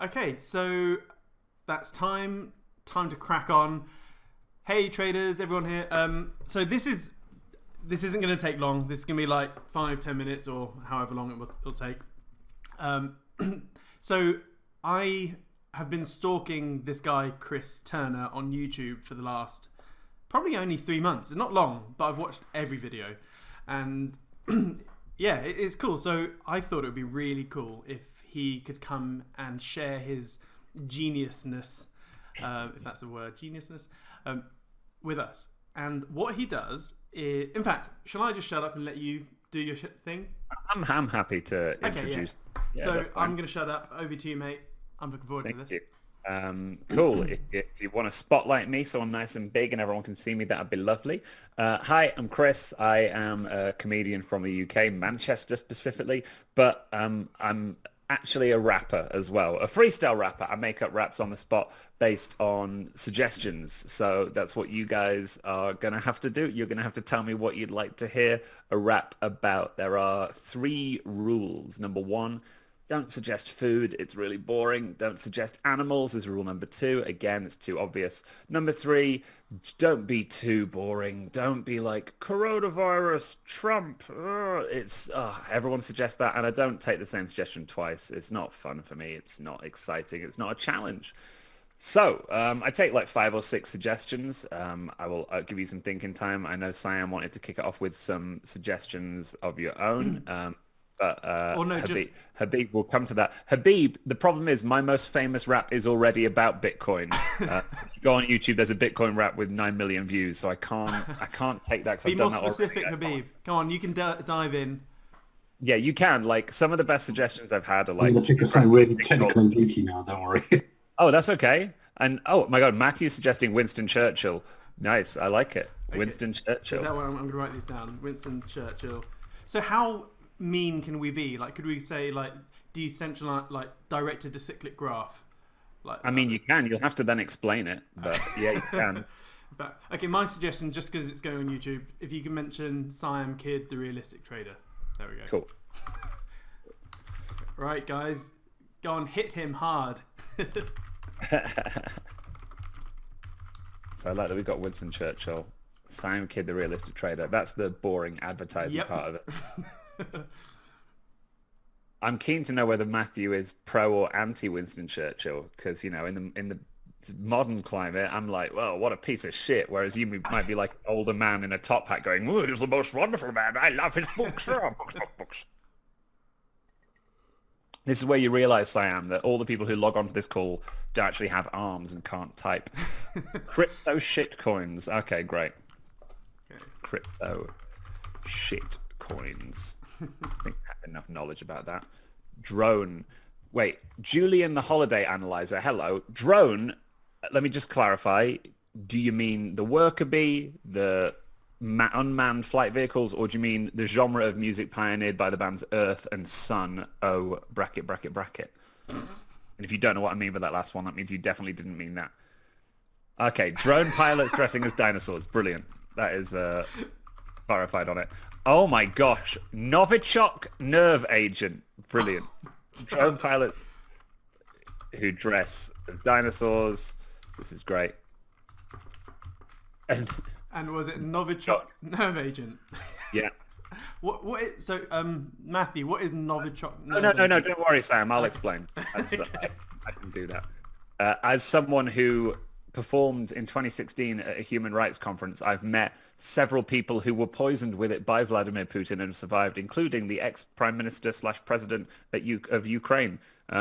Okay, so that's time to crack on. Hey traders, everyone here. So this isn't going to take long. This is going to be like 5-10 minutes or however long it'll take. So I have been stalking this guy Chris Turner on YouTube for the last probably only 3 months. It's not long, but I've watched every video, and yeah, it's cool. So I thought it would be really cool if he could come and share his geniusness, if that's a word, geniusness, with us. And what he does is, in fact, shall I just shut up and let you do your thing? I'm happy to introduce. Okay, yeah. So I'm going to shut up. Over to you, mate. I'm looking forward to this. You. Cool. if you want to spotlight me so I'm nice and big and everyone can see me, that'd be lovely. Hi, I'm Chris. I am a comedian from the UK, Manchester specifically, but I'm actually a rapper as well, a freestyle rapper. I make up raps on the spot based on suggestions. So that's what you guys are going to have to do. You're going to have to tell me what you'd like to hear a rap about. There are 3 rules. Number 1, don't suggest food. It's really boring. Don't suggest animals is rule number 2. Again, it's too obvious. Number 3, don't be too boring. Don't be like coronavirus, Trump. Everyone suggests that, and I don't take the same suggestion twice. It's not fun for me. It's not exciting. It's not a challenge. So I take like 5 or 6 suggestions. I'll give you some thinking time. I know Siam wanted to kick it off with some suggestions of your own. But Habib will come to that. Habib, the problem is my most famous rap is already about Bitcoin. If you go on YouTube, there's a Bitcoin rap with 9 million views, so I can't take that. Be more specific, Habib. Come on, you can dive in. Yeah, you can. Like some of the best suggestions I've had are like. I think I sound really technical and geeky now. Don't worry. Oh, that's okay. And oh my God, Matthew's suggesting Winston Churchill. Nice, I like it. Okay. Winston Churchill. Is that what I'm going to write this down? Winston Churchill. So how mean can we be? Like, could we say like decentralized, like directed to cyclic graph? Like, I mean, you can. You'll have to then explain it, but yeah, you can. But, okay, my suggestion, just because it's going on YouTube, if you can mention Siam Kid, the realistic trader. There we go. Cool. Right, guys, go on, hit him hard. So I like that we've got Winston Churchill, Siam Kid, the realistic trader. That's the boring advertising part of it. I'm keen to know whether Matthew is pro or anti Winston Churchill, because you know in the modern climate I'm like, well, what a piece of shit, whereas you might be like an older man in a top hat going, oh, he's the most wonderful man, I love his books. Books. This is where you realize, Siam, that all the people who log on to this call don't actually have arms and can't type. Crypto shit coins. Okay, great. Okay. Crypto shit coins. I think I have enough knowledge about that. Drone. Wait, Julian the Holiday Analyzer. Hello. Drone, let me just clarify. Do you mean the worker bee, the unmanned flight vehicles, or do you mean the genre of music pioneered by the bands Earth and Sun? Oh, bracket, bracket, bracket. And if you don't know what I mean by that last one, that means you definitely didn't mean that. Okay, drone pilots dressing as dinosaurs. Brilliant. That is clarified on it. Oh my gosh, Novichok nerve agent. Brilliant. Drone pilot who dress as dinosaurs. This is great. And was it Novichok nerve agent? Yeah. What is, so Matthew, what is Novichok nerve No, agent? don't worry, Sam. I'll explain. Okay. I can do that. As someone who performed in 2016 at a human rights conference, I've met several people who were poisoned with it by Vladimir Putin and survived, including the ex-prime minister / president of Ukraine.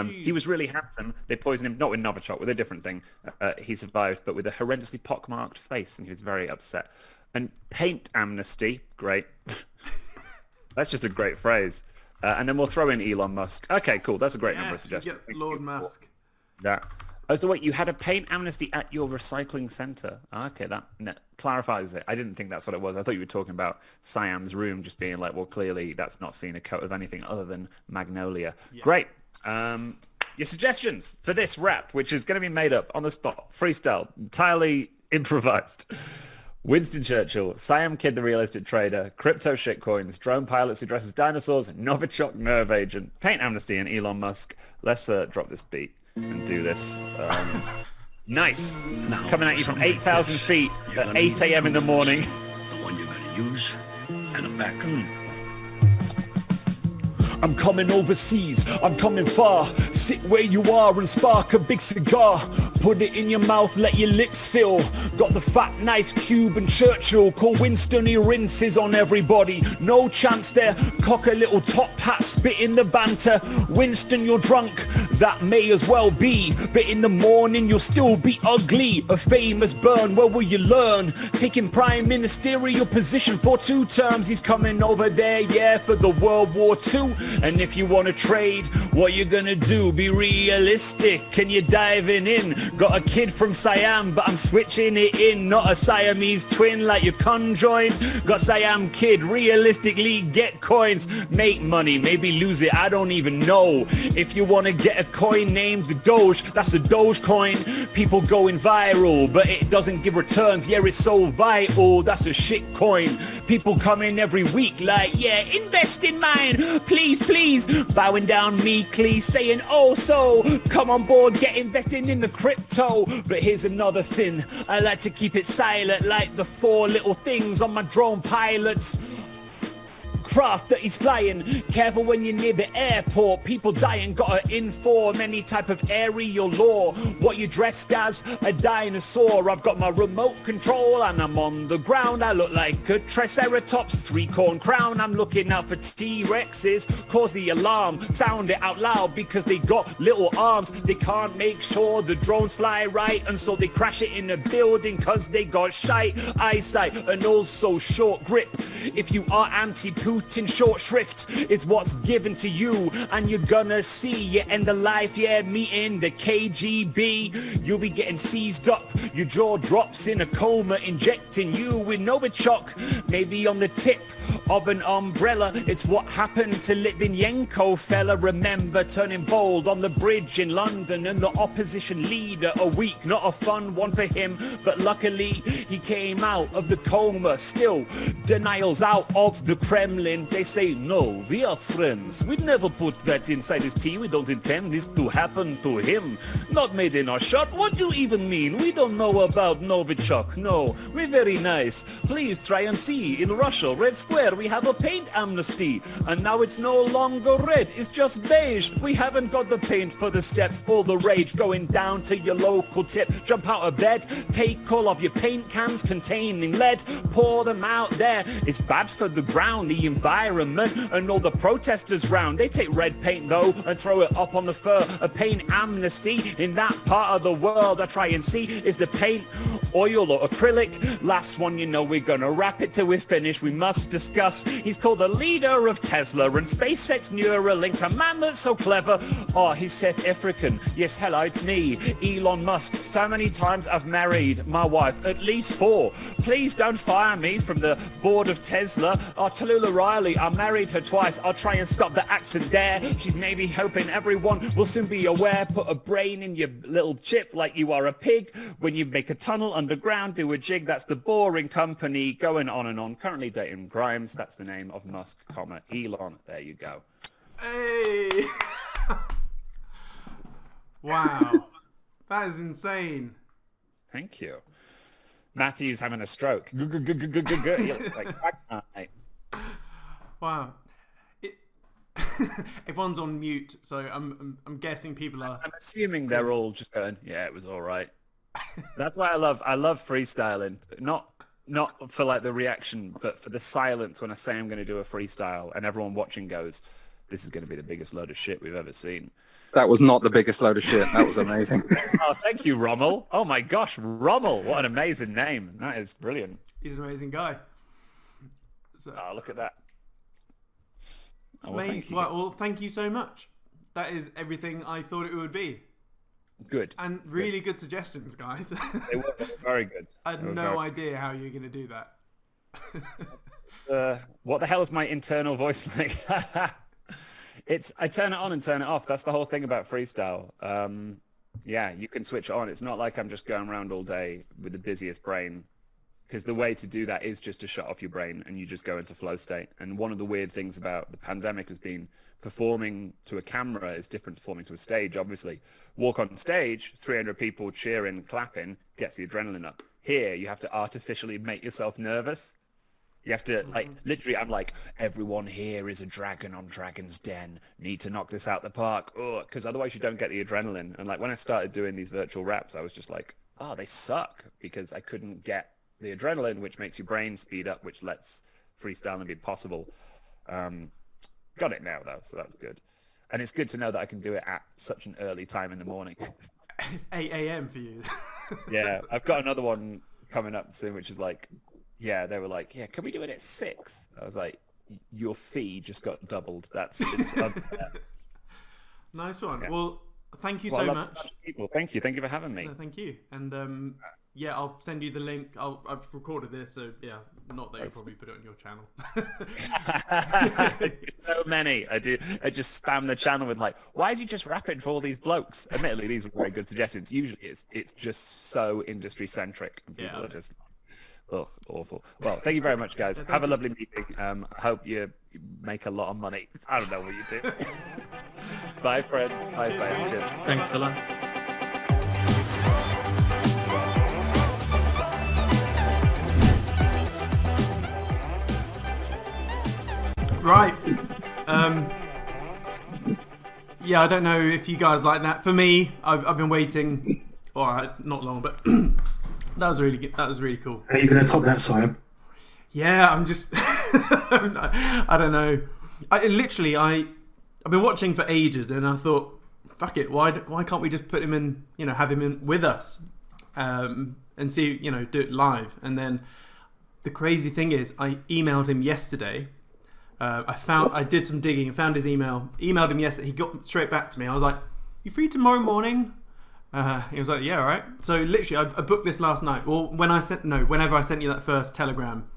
He was really handsome. They poisoned him, not with Novichok, with a different thing. He survived, but with a horrendously pockmarked face, and he was very upset. And paint amnesty, great. That's just a great phrase. And then we'll throw in Elon Musk. Okay, cool. That's a great number of suggestions. Lord Musk. That. Oh, so wait, you had a paint amnesty at your recycling centre. Okay, that clarifies it. I didn't think that's what it was. I thought you were talking about Siam's room just being like, well, clearly that's not seen a coat of anything other than magnolia. Yeah. Great. Your suggestions for this rap, which is going to be made up on the spot, freestyle, entirely improvised. Winston Churchill, Siam Kid the realistic trader, crypto shitcoins, drone pilots who dress as dinosaurs, Novichok nerve agent, paint amnesty, and Elon Musk. Let's drop this beat. and do this. Nice. Now, Coming at you from something like 8,000 this. feet You're at gonna 8 need a.m. in the two morning. tools. The one you're gonna use and a backup. I'm coming overseas, I'm coming far. Sit where you are and spark a big cigar. Put it in your mouth, let your lips fill. Got the fat, nice Cuban Churchill. Call Winston, he rinses on everybody. No chance there, cock a little top hat, spit in the banter. Winston, you're drunk, that may as well be. But in the morning, you'll still be ugly. A famous burn, where will you learn? Taking prime ministerial position for 2 terms. He's coming over there, yeah, for the World War II. And if you want to trade, what you gonna do? Be realistic. Can you diving in? Got a kid from Siam, but I'm switching it in. Not a Siamese twin like your conjoined. Got Siam kid, realistically get coins. Make money, maybe lose it, I don't even know. If you want to get a coin named the Doge, that's a Doge coin. People going viral, but it doesn't give returns. Yeah, it's so vital, that's a shit coin. People come in every week like, yeah, invest in mine, please, please. Bowing down meekly, saying, oh, so come on board, get investing in the crypto. But here's another thing, I like to keep it silent, like the 4 little things on my drone pilots. Craft that he's flying. Careful when you're near the airport. People dying, gotta inform any type of aerial law. What you dressed as? A dinosaur. I've got my remote control and I'm on the ground. I look like a triceratops, 3-corn crown. I'm looking out for T-Rexes. Cause the alarm, sound it out loud because they got little arms. They can't make sure the drones fly right, and so they crash it in a building cause they got shite eyesight and also short grip. If you are anti-Putin, short shrift is what's given to you, and you're gonna see you end the life, yeah, meeting the KGB. You'll be getting seized up, your jaw drops in a coma, injecting you with Novichok, maybe on the tip of an umbrella. It's what happened to Litvinenko, fella. Remember turning bold on the bridge in London, and the opposition leader a week, not a fun one for him, but luckily he came out of the coma. Still, denials out of the Kremlin. They say, no, we are friends. We'd never put that inside his tea. We don't intend this to happen to him. Not made in our shot. What do you even mean? We don't know about Novichok. No, we're very nice. Please try and see. In Russia, Red Square, we have a paint amnesty. And now it's no longer red, it's just beige. We haven't got the paint for the steps or the rage. Going down to your local tip. Jump out of bed, take all of your paint cans containing lead, pour them out there. It's bad for the ground, the environment, and all the protesters round. They take red paint though and throw it up on the fur. A paint amnesty in that part of the world. I try and see, is the paint oil or acrylic? Last one, you know we're gonna wrap it till we're finished. We must discuss. He's called the leader of Tesla and SpaceX Neuralink, a man that's so clever. Oh, he's South African. Yes, hello, it's me, Elon Musk. So many times I've married my wife, at least 4. Please don't fire me from the board of Tesla. Oh, Tallulah Riley, I married her twice. I'll try and stop the accent there. She's maybe hoping everyone will soon be aware. Put a brain in your little chip like you are a pig. When you make a tunnel underground, do a jig. That's the Boring Company. Going on and on. Currently dating Grimes. That's the name of Musk, comma, Elon. There you go. Hey! Wow. That is insane. Thank you. Matthew's having a stroke. Like, Wow. Everyone's on mute, so I'm guessing people are. I'm assuming they're all just going, yeah, it was all right. That's why I love freestyling. Not for like the reaction, but for the silence when I say I'm going to do a freestyle and everyone watching goes, this is going to be the biggest load of shit we've ever seen. That was not the biggest load of shit. That was amazing. Oh, thank you, Rommel. Oh my gosh, Rommel. What an amazing name. That is brilliant. He's an amazing guy. So, Oh, look at that. Oh, well, mate, thank you. well, thank you so much. That is everything I thought it would be. Good. And really good suggestions, guys. They were very good. I had no idea how you're going to do that. What the hell is my internal voice like? I turn it on and turn it off. That's the whole thing about freestyle. Yeah, you can switch it on. It's not like I'm just going around all day with the busiest brain because the way to do that is just to shut off your brain and you just go into flow state. And one of the weird things about the pandemic has been performing to a camera is different to performing to a stage, obviously. Walk on stage, 300 people cheering, clapping, gets the adrenaline up. Here, you have to artificially make yourself nervous. You have to, like, literally, I'm like, everyone here is a dragon on Dragon's Den. Need to knock this out the park. Oh, because otherwise you don't get the adrenaline. And, like, when I started doing these virtual raps, I was just like, oh, they suck, because I couldn't get the adrenaline, which makes your brain speed up, which lets freestyling be possible. Got it now, though, so that's good. And it's good to know that I can do it at such an early time in the morning. It's 8 a.m. for you. Yeah, I've got another one coming up soon, which is like, yeah, they were like, yeah, can we do it at 6? I was like, your fee just got doubled. It's unfair. Nice one. Yeah. Well, thank you Well, I so love much. people. Thank you for having me. No, thank you. And yeah, I'll send you the link. I've recorded this, so yeah, not that you'll probably put it on your channel. So many. I just spam the channel with like, why is he just rapping for all these blokes? Admittedly, these were very good suggestions. Usually it's just so industry centric. And people are just, ugh, awful. Well, thank you very much, guys. Have a lovely meeting. I hope you make a lot of money. I don't know what you do. Bye, friends. Bye, Siam. Cheers. Thanks a lot. Right. Yeah, I don't know if you guys like that. For me, I've been waiting. All right, not long, but that was really good. That was really cool. Are you going to top that, Siam? Yeah, I'm just. I don't know. I've been watching for ages, and I thought, fuck it. Why can't we just put him in? Have him in with us, and see, do it live. And then the crazy thing is, I emailed him yesterday. I did some digging and found his email. Emailed him yesterday. He got straight back to me. I was like, "You free tomorrow morning?" He was like, "Yeah, all right." So literally, I booked this last night. Well, whenever I sent you that first telegram,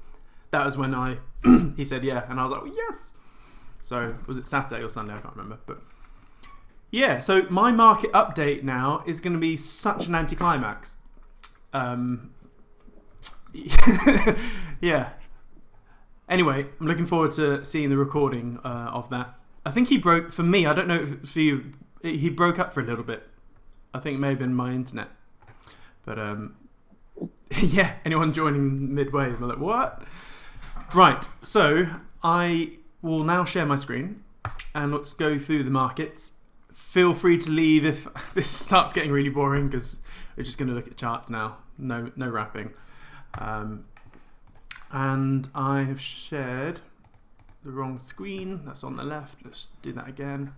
that was when he said yeah, and I was like, well, yes. So was it Saturday or Sunday? I can't remember. But yeah, so my market update now is going to be such an anticlimax. Yeah. Anyway, I'm looking forward to seeing the recording of that. I think he broke, for me, I don't know if for you, he broke up for a little bit. I think it may have been my internet. But yeah, anyone joining midway, I'm like, what? Right, so I will now share my screen and let's go through the markets. Feel free to leave if this starts getting really boring, because we're just going to look at charts now. No wrapping. And I have shared the wrong screen. That's on the left. Let's do that again.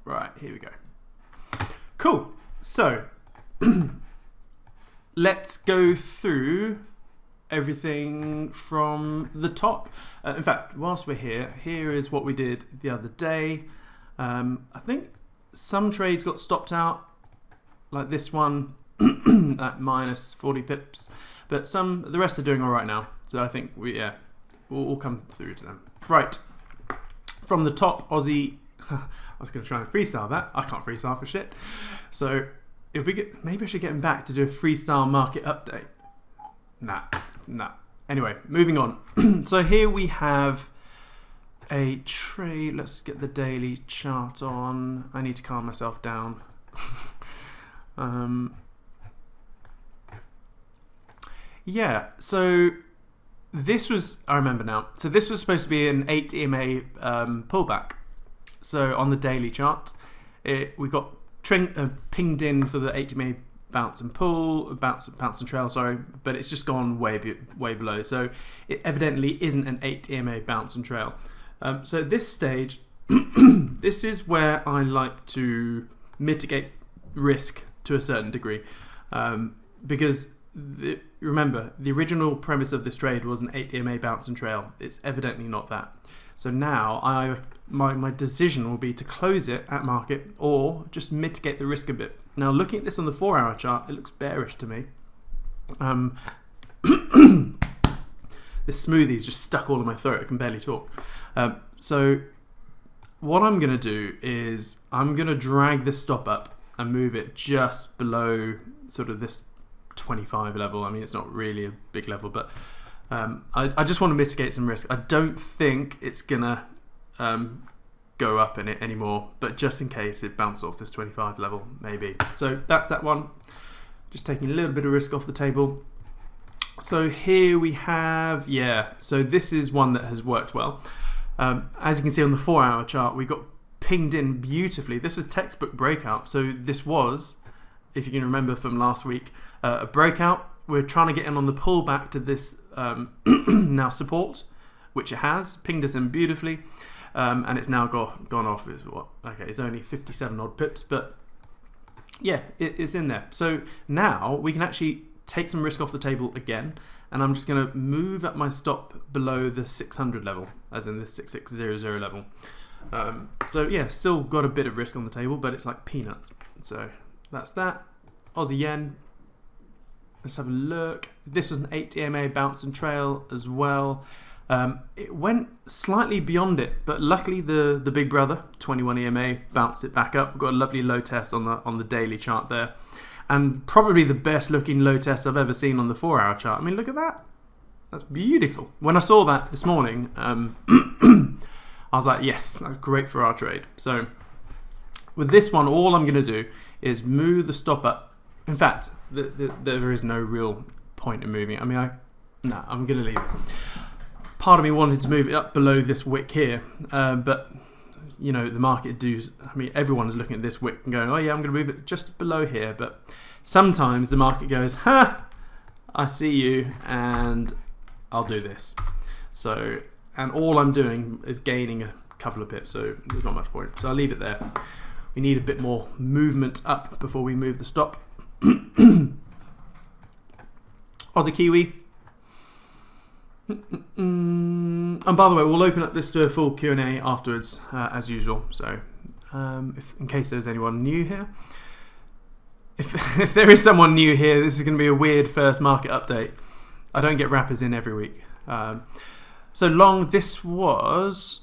Right, here we go. Cool. So let's go through everything from the top. In fact, whilst we're here is what we did the other day. I think some trades got stopped out, like this one at minus 40 pips. But the rest are doing all right now. So I think we'll come through to them. Right. From the top, Aussie. I was going to try and freestyle that. I can't freestyle for shit. So it'll be good. Maybe I should get him back to do a freestyle market update. Nah. Anyway, moving on. So here we have a trade. Let's get the daily chart on. I need to calm myself down. Yeah, so this was, I remember now, so this was supposed to be an 8 EMA pullback. So on the daily chart, we got pinged in for the 8 EMA bounce and pull, bounce and trail, sorry, but it's just gone way below. So it evidently isn't an 8 EMA bounce and trail. So at this stage, this is where I like to mitigate risk to a certain degree, because remember, the original premise of this trade was an 8 EMA bounce and trail. It's evidently not that. So now my decision will be to close it at market or just mitigate the risk a bit. Now looking at this on the 4-hour chart, it looks bearish to me. This smoothie's just stuck all in my throat. I can barely talk. So what I'm going to do is I'm going to drag this stop up and move it just below sort of this 25 level. I mean, it's not really a big level, but I just want to mitigate some risk. I don't think it's gonna go up in it anymore, but just in case it bounces off this 25 level, maybe. So that's that one. Just taking a little bit of risk off the table. So here we have, so this is one that has worked well. As you can see on the 4-hour chart, we got pinged in beautifully. This was textbook breakout. So this was, if you can remember from last week, a breakout. We're trying to get in on the pullback to this now support, which it has, pinged us in beautifully. And it's now gone off. Is what? Okay, it's only 57 odd pips, but yeah, it's in there. So now we can actually take some risk off the table again, and I'm just going to move up my stop below the 600 level, as in the 6600 level. So yeah, still got a bit of risk on the table, but it's like peanuts. So that's that. Aussie yen. Let's have a look. This was an 8 EMA bounce and trail as well. It went slightly beyond it, but luckily the big brother 21 EMA bounced it back up. We've got a lovely low test on the daily chart there, and probably the best looking low test I've ever seen on the 4-hour chart. I mean, look at that. That's beautiful. When I saw that this morning, I was like, yes, that's great for our trade. So with this one, all I'm going to do is move the stop up. In fact, there is no real point in moving it. I mean, I'm going to leave it. Part of me wanted to move it up below this wick here, but you know, the market everyone is looking at this wick and going, oh yeah, I'm going to move it just below here. But sometimes the market goes, ha, I see you, and I'll do this. So, and all I'm doing is gaining a couple of pips, so there's not much point. So I'll leave it there. We need a bit more movement up before we move the stop. Aussie Kiwi. And by the way, we'll open up this to a full Q&A afterwards, as usual. So, in case there's anyone new here, if there is someone new here, this is going to be a weird first market update. I don't get wrappers in every week. So long, this was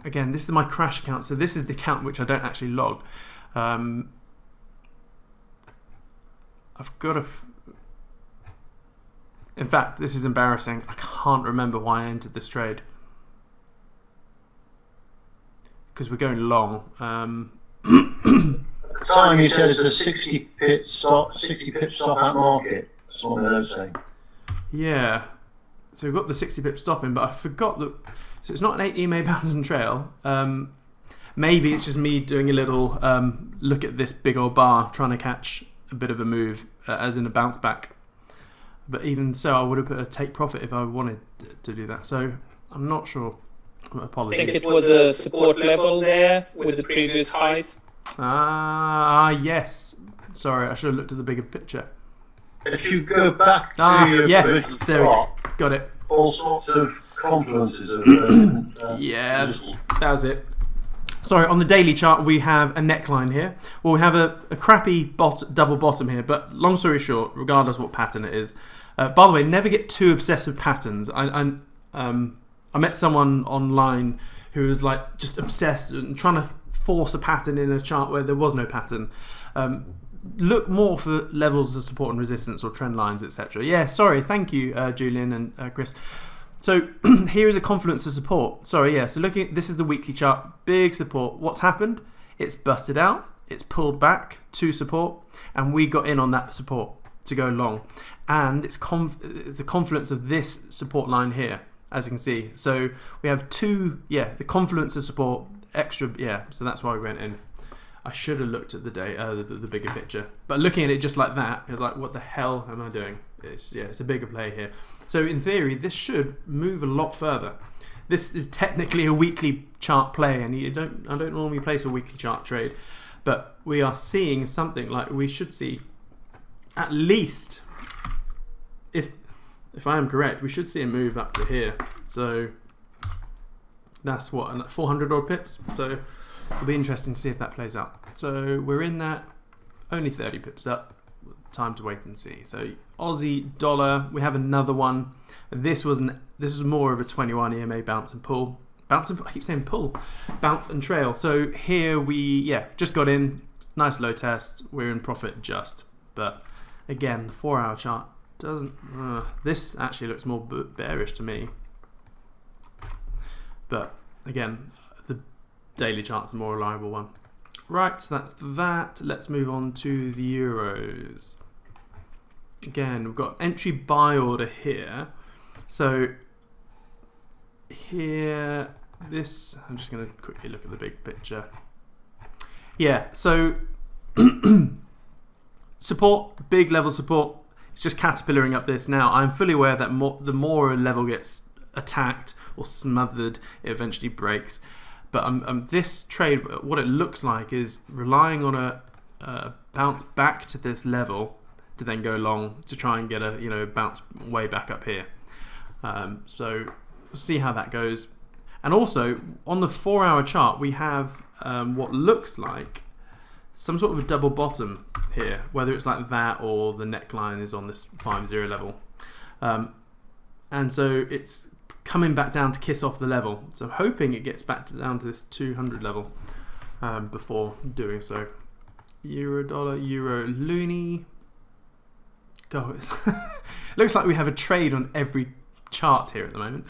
again, this is my crash account. So this is the account which I don't actually log. I've got a. In fact, this is embarrassing. I can't remember why I entered this trade. Because we're going long. At the time you said it's a 60 pip stop at market. That's what they're saying. Yeah. So we've got the 60 pip stop in, but I forgot that. So it's not an 8 EMA bounce and trail. Maybe it's just me doing a little look at this big old bar, trying to catch a bit of a move, as in a bounce back. But even so, I would have put a take profit if I wanted to do that. So I'm not sure. Apologies. I think it was a support level there with the previous highs. Yes. Sorry, I should have looked at the bigger picture. If you go back to your yes, there we go. Got it. All sorts of confluences of yeah, that was it. Sorry, on the daily chart we have a neckline here. Well, we have a crappy double bottom here, but long story short, regardless what pattern it is. By the way, never get too obsessed with patterns. I met someone online who was like just obsessed and trying to force a pattern in a chart where there was no pattern. Look more for levels of support and resistance or trend lines, etc. Yeah, sorry, thank you, Julian and Chris. So here is a confluence of support. Sorry, yeah. So looking at this is the weekly chart, big support. What's happened? It's busted out. It's pulled back to support, and we got in on that support to go long. And it's the confluence of this support line here, as you can see. So we have two, the confluence of support, extra, So that's why we went in. I should have looked at the bigger picture, but looking at it just like that, it was like, what the hell am I doing? It's a bigger play here. So in theory, this should move a lot further. This is technically a weekly chart play, and I don't normally place a weekly chart trade, but we are seeing something like we should see. At least, if I am correct, we should see a move up to here. So that's what, 400 odd pips. So it'll be interesting to see if that plays out. So we're in that, only 30 pips up. Time to wait and see. So Aussie dollar, we have another one. This was more of a 21 EMA bounce and pull. I keep saying pull. Bounce and trail. So here we just got in. Nice low test. We're in profit just, but Again, the 4-hour chart doesn't. This actually looks more bearish to me. But again, the daily chart's a more reliable one. Right, so that's that. Let's move on to the euros. Again, we've got entry buy order here. So here, this, I'm just going to quickly look at the big picture. Yeah, so support, big level support. It's just caterpillaring up this. Now, I'm fully aware that the more a level gets attacked or smothered, it eventually breaks. But this trade, what it looks like is relying on a bounce back to this level to then go long to try and get a bounce way back up here. So we'll see how that goes. And also on the 4-hour chart, we have what looks like some sort of a double bottom here, whether it's like that or the neckline is on this 5-0 level. And so it's coming back down to kiss off the level. So I'm hoping it gets back down to this 200 level before doing so. Euro dollar, euro loonie. God, looks like we have a trade on every chart here at the moment.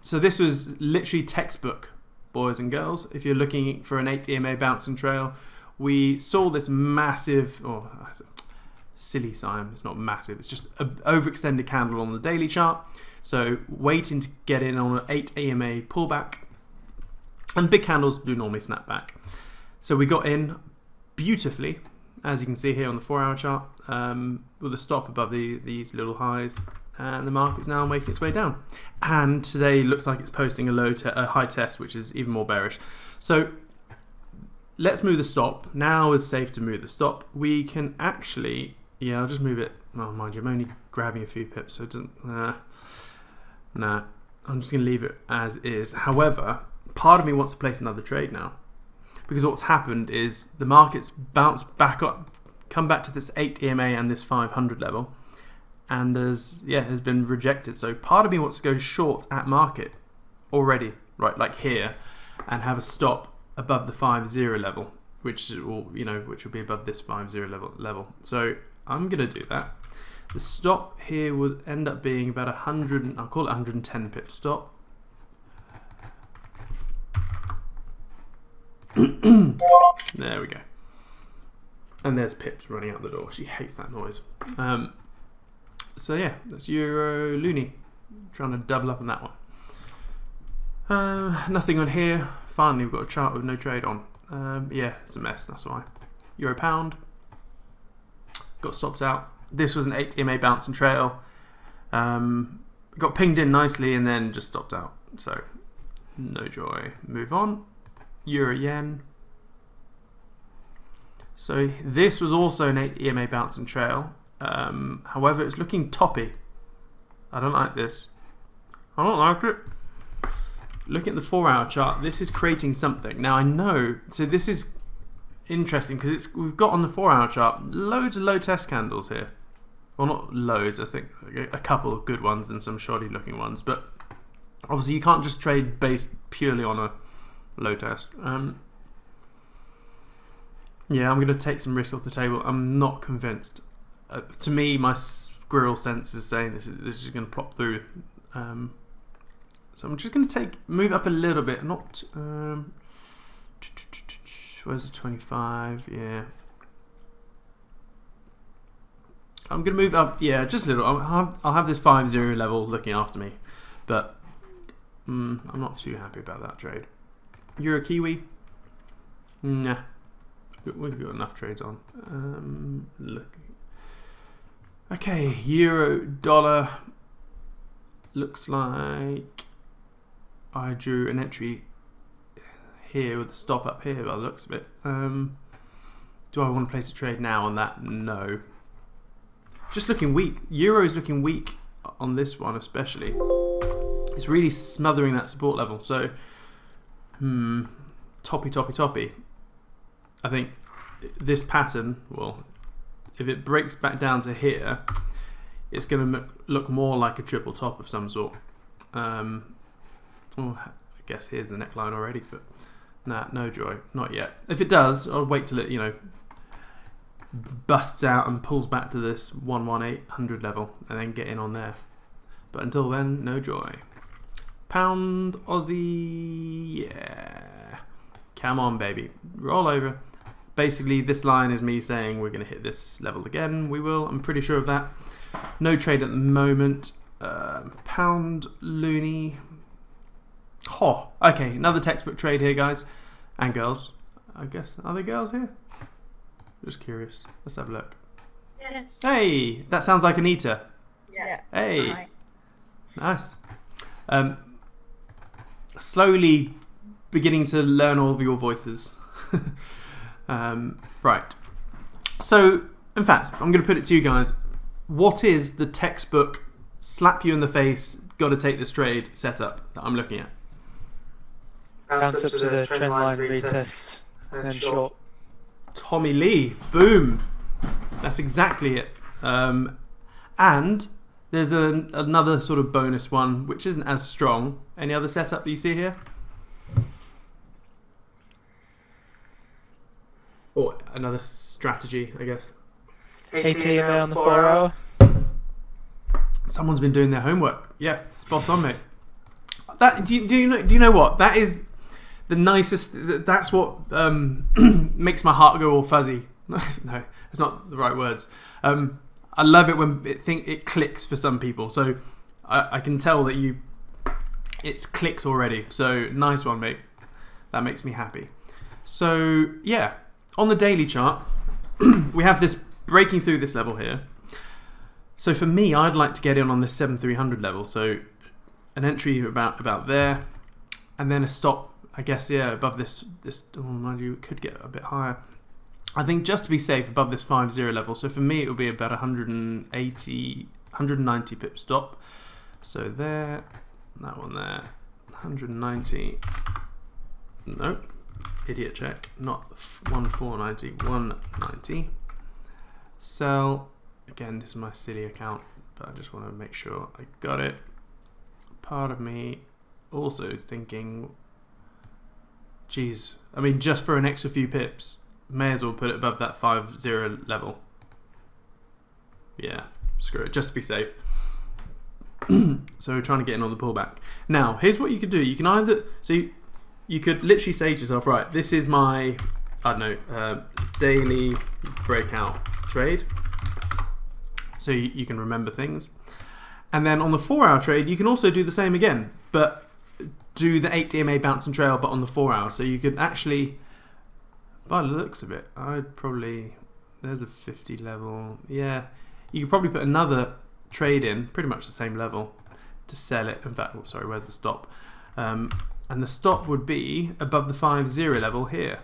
So this was literally textbook, boys and girls. If you're looking for an 8 EMA bounce and trail, we saw this massive, or silly Siam, it's not massive, it's just an overextended candle on the daily chart. So waiting to get in on an 8 EMA pullback, and big candles do normally snap back. So we got in beautifully, as you can see here on the 4-hour chart, with a stop above these little highs, and the market's now making its way down. And today looks like it's posting a high test, which is even more bearish. So let's move the stop. Now is safe to move the stop. We can actually, yeah, I'll just move it. Oh, mind you, I'm only grabbing a few pips, so it doesn't. Nah, I'm just going to leave it as is. However, part of me wants to place another trade now, because what's happened is the market's bounced back up, come back to this 8 EMA and this 500 level, and has been rejected. So part of me wants to go short at market already, right, like here, and have a stop above the 5-0 level, which will be above this 5-0 level. So I'm going to do that. The stop here would end up being about 100, I'll call it 110 pip stop. There we go. And there's Pips running out the door. She hates that noise. So yeah, that's Euro Loonie. Trying to double up on that one. Nothing on here. Finally, we've got a chart with no trade on. Yeah, it's a mess, that's why. Euro Pound. Got stopped out. This was an 8 EMA bounce and trail. Got pinged in nicely and then just stopped out. So, no joy. Move on. Euro Yen. So this was also an 8 EMA bounce and trail. However, it's looking toppy. I don't like this. I don't like it. Looking at the 4-hour chart, this is creating something. Now I know, so this is interesting because we've got on the 4-hour chart loads of low test candles here. Well, not loads, I think a couple of good ones and some shoddy looking ones, but obviously you can't just trade based purely on a low test. Yeah, I'm going to take some risk off the table. I'm not convinced. To me, my squirrel sense is saying this is going to plop through. So I'm just going to move up a little bit. Not where's the 25? Yeah, I'm going to move up. Yeah, just a little. I'll have this 5-0 level looking after me, but I'm not too happy about that trade. Euro Kiwi. Nah. We've got enough trades on. Look. Okay, Euro Dollar. Looks like I drew an entry here with a stop up here by the looks of it. Do I want to place a trade now on that? No. Just looking weak. Euro's looking weak on this one especially. It's really smothering that support level. So, toppy. I think this pattern, well, if it breaks back down to here, it's going to look more like a triple top of some sort. Well, I guess here's the neckline already, but nah, no joy, not yet. If it does, I'll wait till it, busts out and pulls back to this 11800 level and then get in on there. But until then, no joy. Pound Aussie, yeah. Come on, baby. Roll over. Basically, this line is me saying we're going to hit this level again. We will. I'm pretty sure of that. No trade at the moment. Pound Looney. Oh, okay. Another textbook trade here, guys. And girls. I guess. Are there girls here? Just curious. Let's have a look. Yes. Hey, that sounds like Anita. Yeah. Hey. Hi. Nice. Slowly beginning to learn all of your voices. Right. So, in fact, I'm going to put it to you guys. What is the textbook slap you in the face, got to take this trade setup that I'm looking at? Bounce up to the trend line, retest, and then short. Tommy Lee. Boom. That's exactly it. And there's another sort of bonus one, which isn't as strong. Any other setup that you see here? Or another strategy, I guess. 80 EMA on the 4 hour. Someone's been doing their homework. Yeah, spot on, mate. That do you know what? That is the nicest. That's what makes my heart go all fuzzy. No, it's not the right words. I love it when it clicks for some people. So I can tell that it's clicked already. So nice one, mate. That makes me happy. So yeah, on the daily chart, we have this breaking through this level here. So for me, I'd like to get in on this 7300 level. So an entry about there, and then a stop. I guess above this. Oh, mind you, it could get a bit higher. I think just to be safe, above this 5-0 level. So for me, it would be about 190 pip stop. So there, that one there, 190. Nope, idiot check. Not 1490, 190. Sell. Again, this is my silly account, but I just want to make sure I got it. Part of me also thinking, geez, I mean, just for an extra few pips, may as well put it above that 5-0 level. Yeah, screw it, just to be safe. So we're trying to get in on the pullback. Now, here's what you could do. You can either, you could literally say to yourself, right, this is my, I don't know, daily breakout trade. So you can remember things. And then on the 4-hour trade, you can also do the same again, but do the 8 DMA bounce and trail, but on the 4 hour. So you could actually, by the looks of it, I'd probably, there's a 50 level. Yeah, you could probably put another trade in, pretty much the same level, to sell it. In fact, oh, sorry, where's the stop? And the stop would be above the 5-0 level here,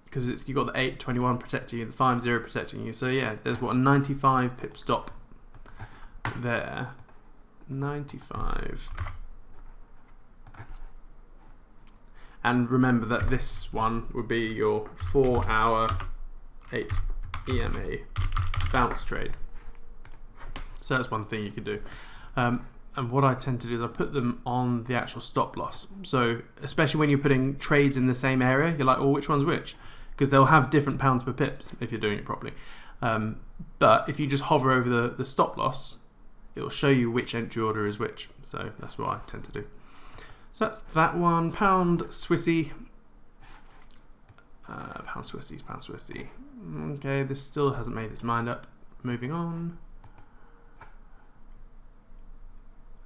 because you've got the 821 protecting you, the 5-0 protecting you. So yeah, there's what, a 95 pip stop there. 95. And remember that this one would be your 4-hour 8 EMA bounce trade. So that's one thing you could do. And what I tend to do is I put them on the actual stop loss. So especially when you're putting trades in the same area, you're like, well, which one's which? Because they'll have different pounds per pips if you're doing it properly. But if you just hover over the stop loss, it will show you which entry order is which. So that's what I tend to do. So that's that one. Pound Swissy. Pound Swissy. Okay, this still hasn't made its mind up. Moving on.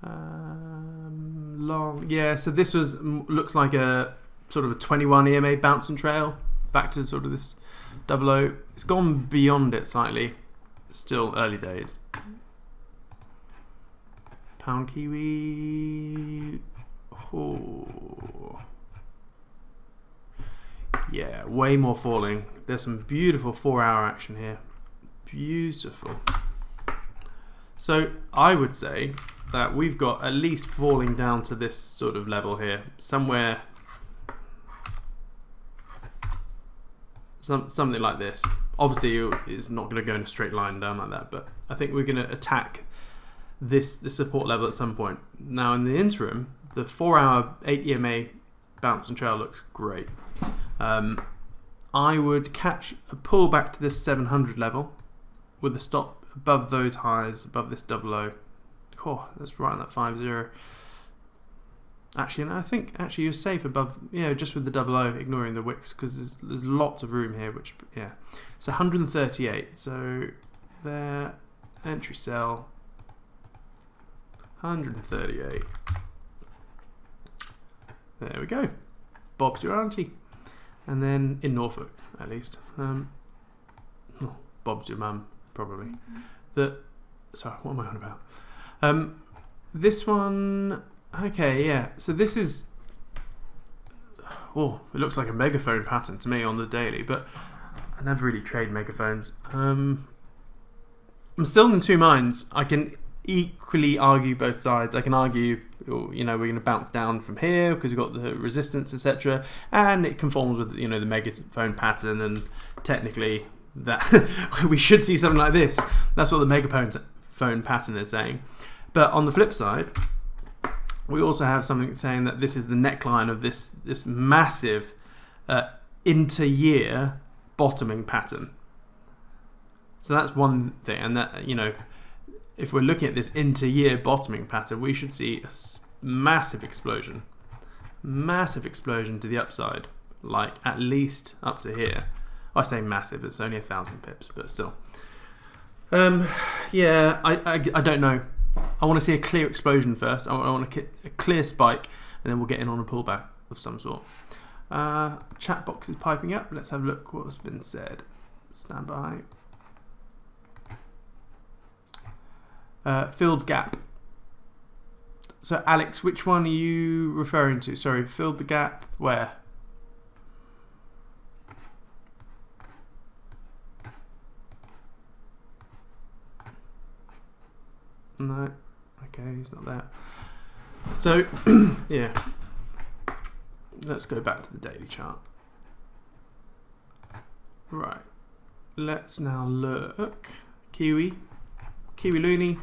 Long. Yeah, so this looks like a sort of a 21 EMA bounce and trail. Back to sort of this 00. It's gone beyond it slightly. Still early days. Pound Kiwi. Oh. Yeah, way more falling. There's some beautiful 4-hour action here. Beautiful. So I would say that we've got at least falling down to this sort of level here. Somewhere, something like this. Obviously it's not going to go in a straight line down like that, but I think we're going to attack this support level at some point. Now in the interim, the 4-hour 8 EMA bounce and trail looks great. I would catch a pullback to this 700 level with a stop above those highs, above this double O. Oh, that's right on that 5-0. Actually, no, I think actually you're safe above, just with the double O, ignoring the wicks, because there's lots of room here, which, So 138, so there, entry sell, 138. There we go. Bob's your auntie. And then in Norfolk, at least. Bob's your mum, probably. Sorry, what am I on about? This one, okay, yeah. So this is, it looks like a megaphone pattern to me on the daily, but I never really trade megaphones. I'm still in two minds. I can equally argue both sides. I can argue, we're going to bounce down from here because we've got the resistance, etc., and it conforms with the megaphone pattern, and technically that we should see something like this. That's what the megaphone pattern is saying. But on the flip side, we also have something saying that this is the neckline of this massive inter-year bottoming pattern. So that's one thing, and that if we're looking at this inter-year bottoming pattern, we should see a massive explosion to the upside, like at least up to here. I say massive, it's only 1,000 pips, but still. I don't know. I want to see a clear explosion first. I want a clear spike, and then we'll get in on a pullback of some sort. Chat box is piping up. Let's have a look what's been said. Stand by. Filled gap. So Alex, which one are you referring to? Sorry, filled the gap where? No. Okay, he's not there. So, yeah. Let's go back to the daily chart. Right. Let's now look. Kiwi Looney.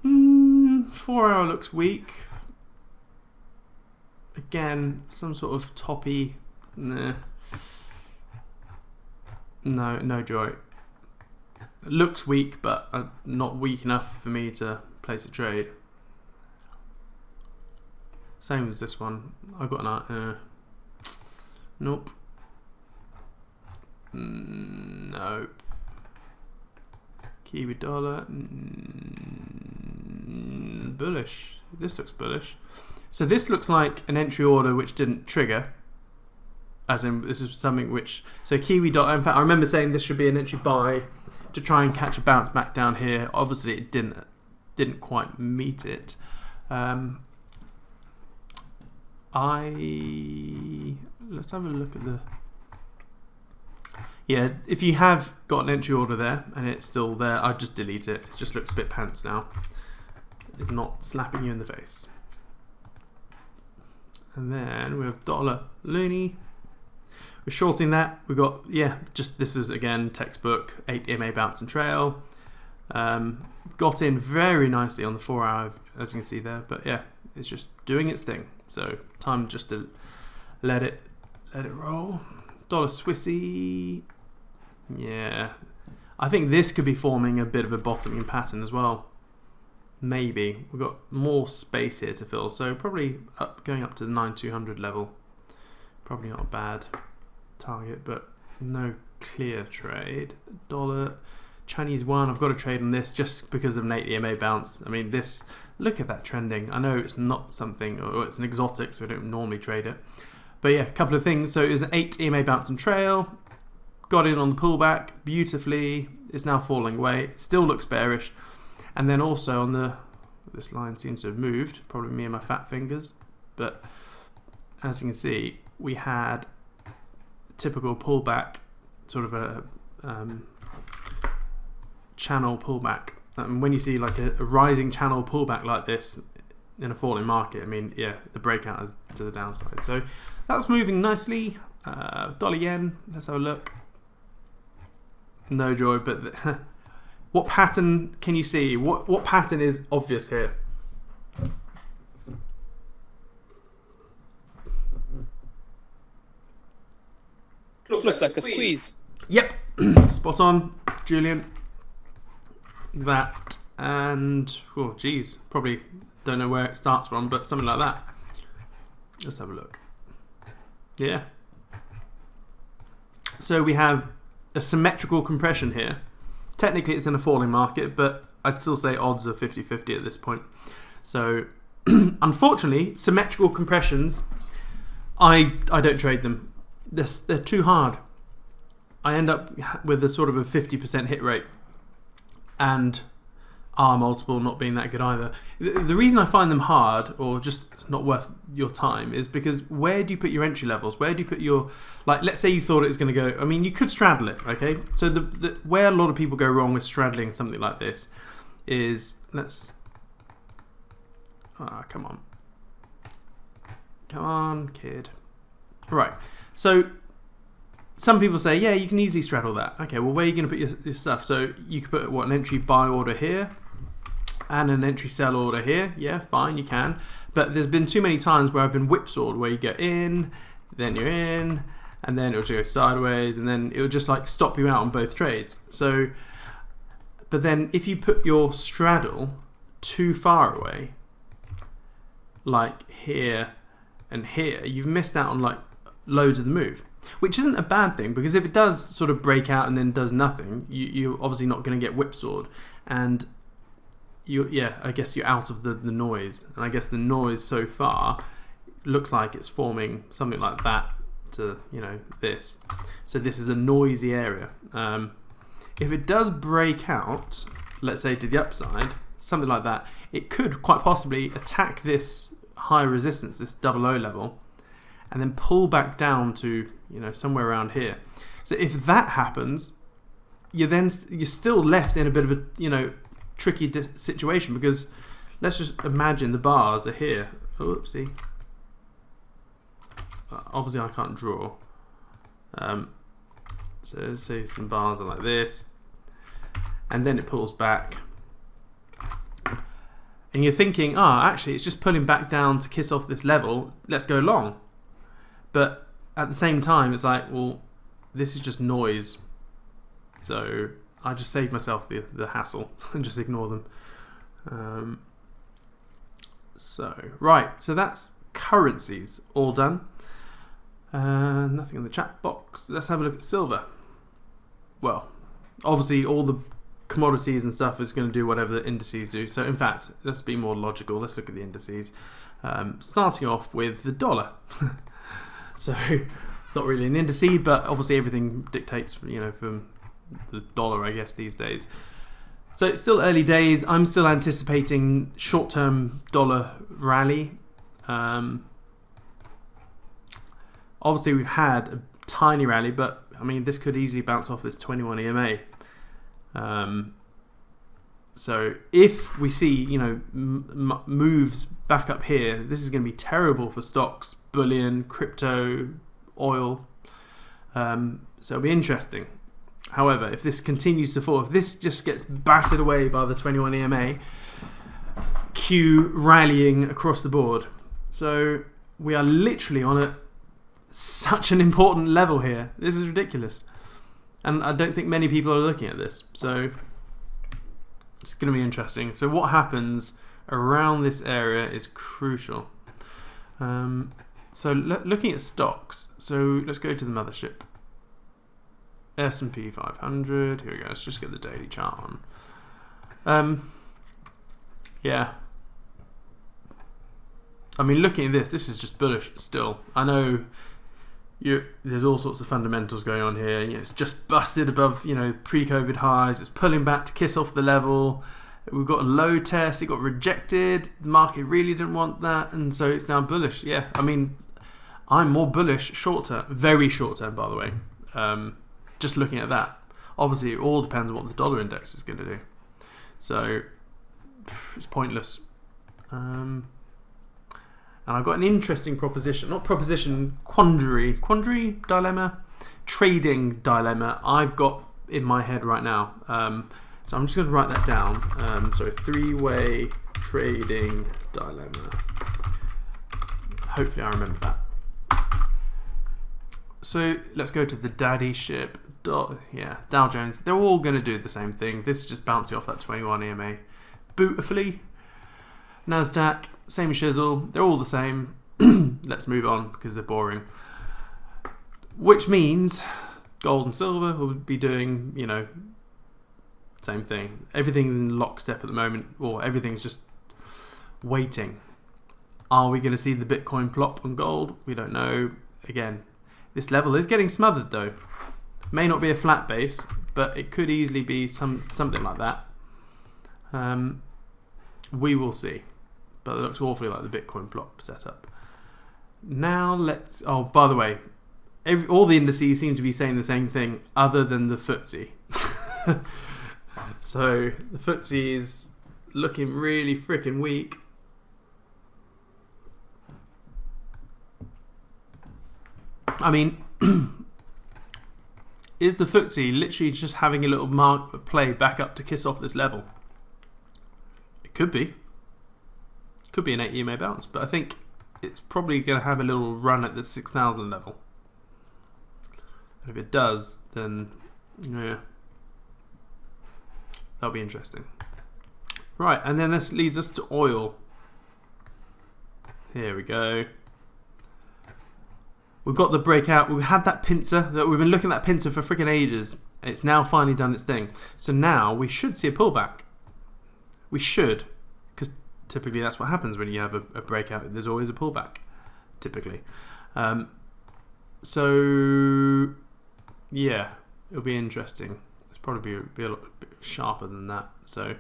4 hour looks weak. Again, some sort of toppy. Nah. No joy. It looks weak, but not weak enough for me to place a trade. Same as this one. I've got an nope. Nope. Kiwi dollar. Bullish. This looks bullish. So this looks like an entry order which didn't trigger. As in, this is something which... So Kiwi dollar... In fact, I remember saying this should be an entry buy to try and catch a bounce back down here. Obviously, it didn't quite meet it. Let's have a look at the... Yeah, if you have got an entry order there and it's still there, I'd just delete it. It just looks a bit pants now. It's not slapping you in the face. And then we have dollar loony. We're shorting that. We've got, this is again textbook 8 EMA bounce and trail. Got in very nicely on the 4 hour, as you can see there. But yeah, it's just doing its thing. So time just to let it roll. Dollar Swissy. Yeah, I think this could be forming a bit of a bottoming pattern as well. Maybe we've got more space here to fill, so probably going up to the 9,200 level. Probably not a bad target, but no clear trade. Dollar Chinese yuan. I've got to trade on this just because of an 8 EMA bounce. I mean, this. Look at that trending. I know it's not something, or it's an exotic, so I don't normally trade it. But yeah, a couple of things. So it was an 8 EMA bounce and trail. Got in on the pullback beautifully. It's now falling away. It still looks bearish. And then also on this line seems to have moved. Probably me and my fat fingers. But as you can see, we had a typical pullback, sort of a channel pullback. And when you see like a rising channel pullback like this in a falling market, I mean, yeah, the breakout is to the downside. So that's moving nicely. Dollar yen, let's have a look. No joy, but what pattern can you see? What pattern is obvious here? Looks like a squeeze. Yep, spot on, Julian. That and oh geez, probably don't know where it starts from, but something like that. Let's have a look. Yeah. So we have a symmetrical compression here. Technically it's in a falling market, but I'd still say odds are 50-50 at this point. So unfortunately, symmetrical compressions, I don't trade them. They're too hard. I end up with a sort of a 50% hit rate, and R multiple not being that good either. The reason I find them hard, or just not worth your time, is because where do you put your entry levels? Where do you put your, like, let's say you thought it was going to go, I mean, you could straddle it, okay? So the where a lot of people go wrong with straddling something like this is, come on, kid. Right, so some people say, yeah, you can easily straddle that. Okay, well, where are you going to put your stuff? So you could put, what, an entry buy order here and an entry sell order here. Yeah, fine, you can. But there's been too many times where I've been whipsawed, where you go in, then you're in, and then it'll go sideways, and then it'll just like stop you out on both trades. So, but then if you put your straddle too far away, like here and here, you've missed out on like loads of the move. Which isn't a bad thing, because if it does sort of break out and then does nothing, you're obviously not going to get whipsawed, and I guess you're out of the noise. And I guess the noise so far looks like it's forming something like that to, you know, this. So this is a noisy area. If it does break out, let's say to the upside, something like that, it could quite possibly attack this high resistance, this 00 level, and then pull back down to, you know, somewhere around here. So if that happens, you're still left in a bit of a, you know, tricky situation, because let's just imagine the bars are here. Oopsie. Obviously I can't draw. So say some bars are like this, and then it pulls back. And you're thinking, actually it's just pulling back down to kiss off this level, let's go long. But at the same time, it's like, well, this is just noise. So I just saved myself the hassle and just ignore them. Right, so that's currencies all done. Nothing in the chat box. Let's have a look at silver. Well, obviously all the commodities and stuff is going to do whatever the indices do. So in fact, let's be more logical. Let's look at the indices. Starting off with the dollar. So, not really an indice, but obviously everything dictates, you know, from the dollar, I guess, these days. So it's still early days. I'm still anticipating short-term dollar rally. Obviously, we've had a tiny rally, but I mean, this could easily bounce off this 21 EMA. So if we see, you know, moves back up here, this is going to be terrible for stocks, bullion, crypto, oil. So it'll be interesting. However, if this continues to fall, if this just gets battered away by the 21 EMA, Q rallying across the board. So we are literally on such an important level here. This is ridiculous. And I don't think many people are looking at this. So it's going to be interesting. So what happens around this area is crucial. So looking at stocks, so let's go to the mothership. S&P 500, here we go, let's just get the daily chart on. Yeah. I mean, looking at this is just bullish still. I know there's all sorts of fundamentals going on here. You know, it's just busted above, you know, pre-COVID highs. It's pulling back to kiss off the level. We've got a low test. It got rejected. The market really didn't want that, and so it's now bullish. Yeah, I mean, I'm more bullish short term, very short term, by the way. Just looking at that. Obviously, it all depends on what the dollar index is going to do. So it's pointless. And I've got an interesting proposition, not proposition, quandary, dilemma, trading dilemma I've got in my head right now. So I'm just going to write that down. So three-way trading dilemma. Hopefully I remember that. So let's go to the daddy ship. Yeah, Dow Jones. They're all going to do the same thing. This is just bouncing off that 21 EMA beautifully. Nasdaq, same shizzle. They're all the same. Let's move on because they're boring. Which means gold and silver will be doing, you know, same thing. Everything's in lockstep at the moment, or everything's just waiting. Are we going to see the Bitcoin plop on gold? We don't know. Again, this level is getting smothered though. May not be a flat base, but it could easily be something like that. We will see. But it looks awfully like the Bitcoin plop setup. Now let's... Oh, by the way, all the indices seem to be saying the same thing other than the FTSE. So the FTSE is looking really freaking weak. I mean, is the FTSE literally just having a little play back up to kiss off this level? It could be. Could be an 8 EMA bounce, but I think it's probably going to have a little run at the 6,000 level. And if it does, then yeah, that'll be interesting. Right, and then this leads us to oil. Here we go. We've got the breakout. We've had that pincer. We've been looking at that pincer for freaking ages. It's now finally done its thing. So now we should see a pullback. We should, because typically that's what happens when you have a breakout. There's always a pullback, typically. So yeah, it'll be interesting. It's probably be a lot bit sharper than that. So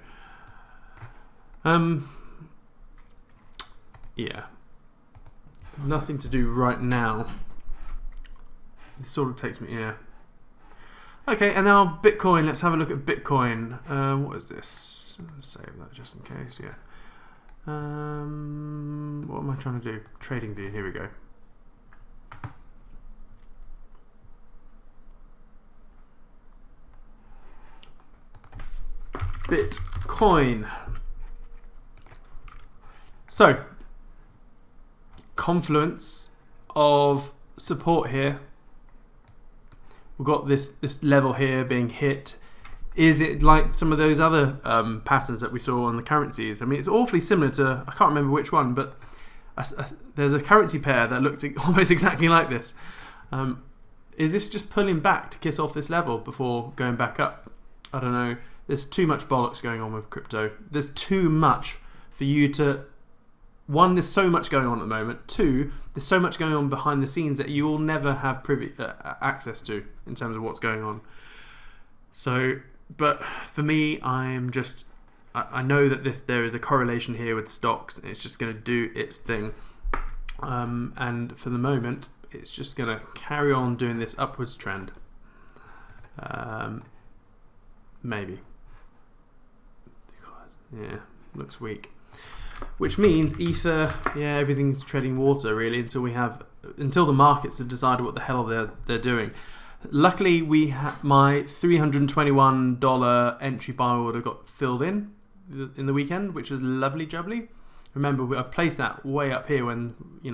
yeah, nothing to do right now. It sort of takes me, yeah. Okay, and now Bitcoin. Let's have a look at Bitcoin. What is this? Let's save that just in case. Yeah. What am I trying to do? Trading view. Here we go. Bitcoin. So, confluence of support here. We've got this level here being hit. Is it like some of those other patterns that we saw on the currencies? I mean, it's awfully similar to, I can't remember which one, but there's a currency pair that looks almost exactly like this. Is this just pulling back to kiss off this level before going back up? I don't know. There's too much bollocks going on with crypto. There's too much for you to... One, there's so much going on at the moment. Two, there's so much going on behind the scenes that you will never have access to in terms of what's going on. So, but for me, I'm just... I know that there is a correlation here with stocks. It's just going to do its thing. And for the moment, it's just going to carry on doing this upwards trend. Maybe. Yeah, looks weak. Which means Ether, yeah, everything's treading water really until the markets have decided what the hell they're doing. Luckily, my $321 entry buy order got filled in the weekend, which was lovely jubbly. Remember, I placed that way up here when we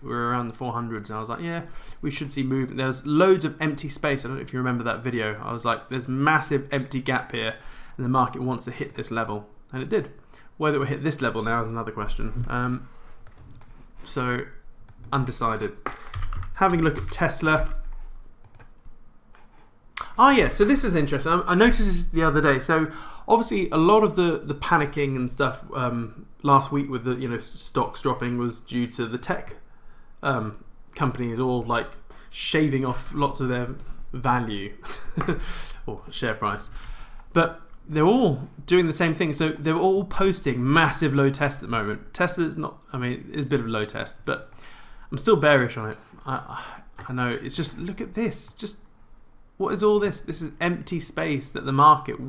were around the 400s, and I was like, yeah, we should see movement. There's loads of empty space. I don't know if you remember that video. I was like, there's massive empty gap here, and the market wants to hit this level, and it did. Whether it will hit this level now is another question. So, undecided. Having a look at Tesla. Oh yeah, so this is interesting. I noticed this the other day. So obviously a lot of the panicking and stuff last week with the stocks dropping was due to the tech companies all like shaving off lots of their value or share price. But they're all doing the same thing. So they're all posting massive low tests at the moment. Tesla's not, I mean, it's a bit of a low test, but I'm still bearish on it. I know, it's just, look at this. Just, what is all this? This is empty space that the market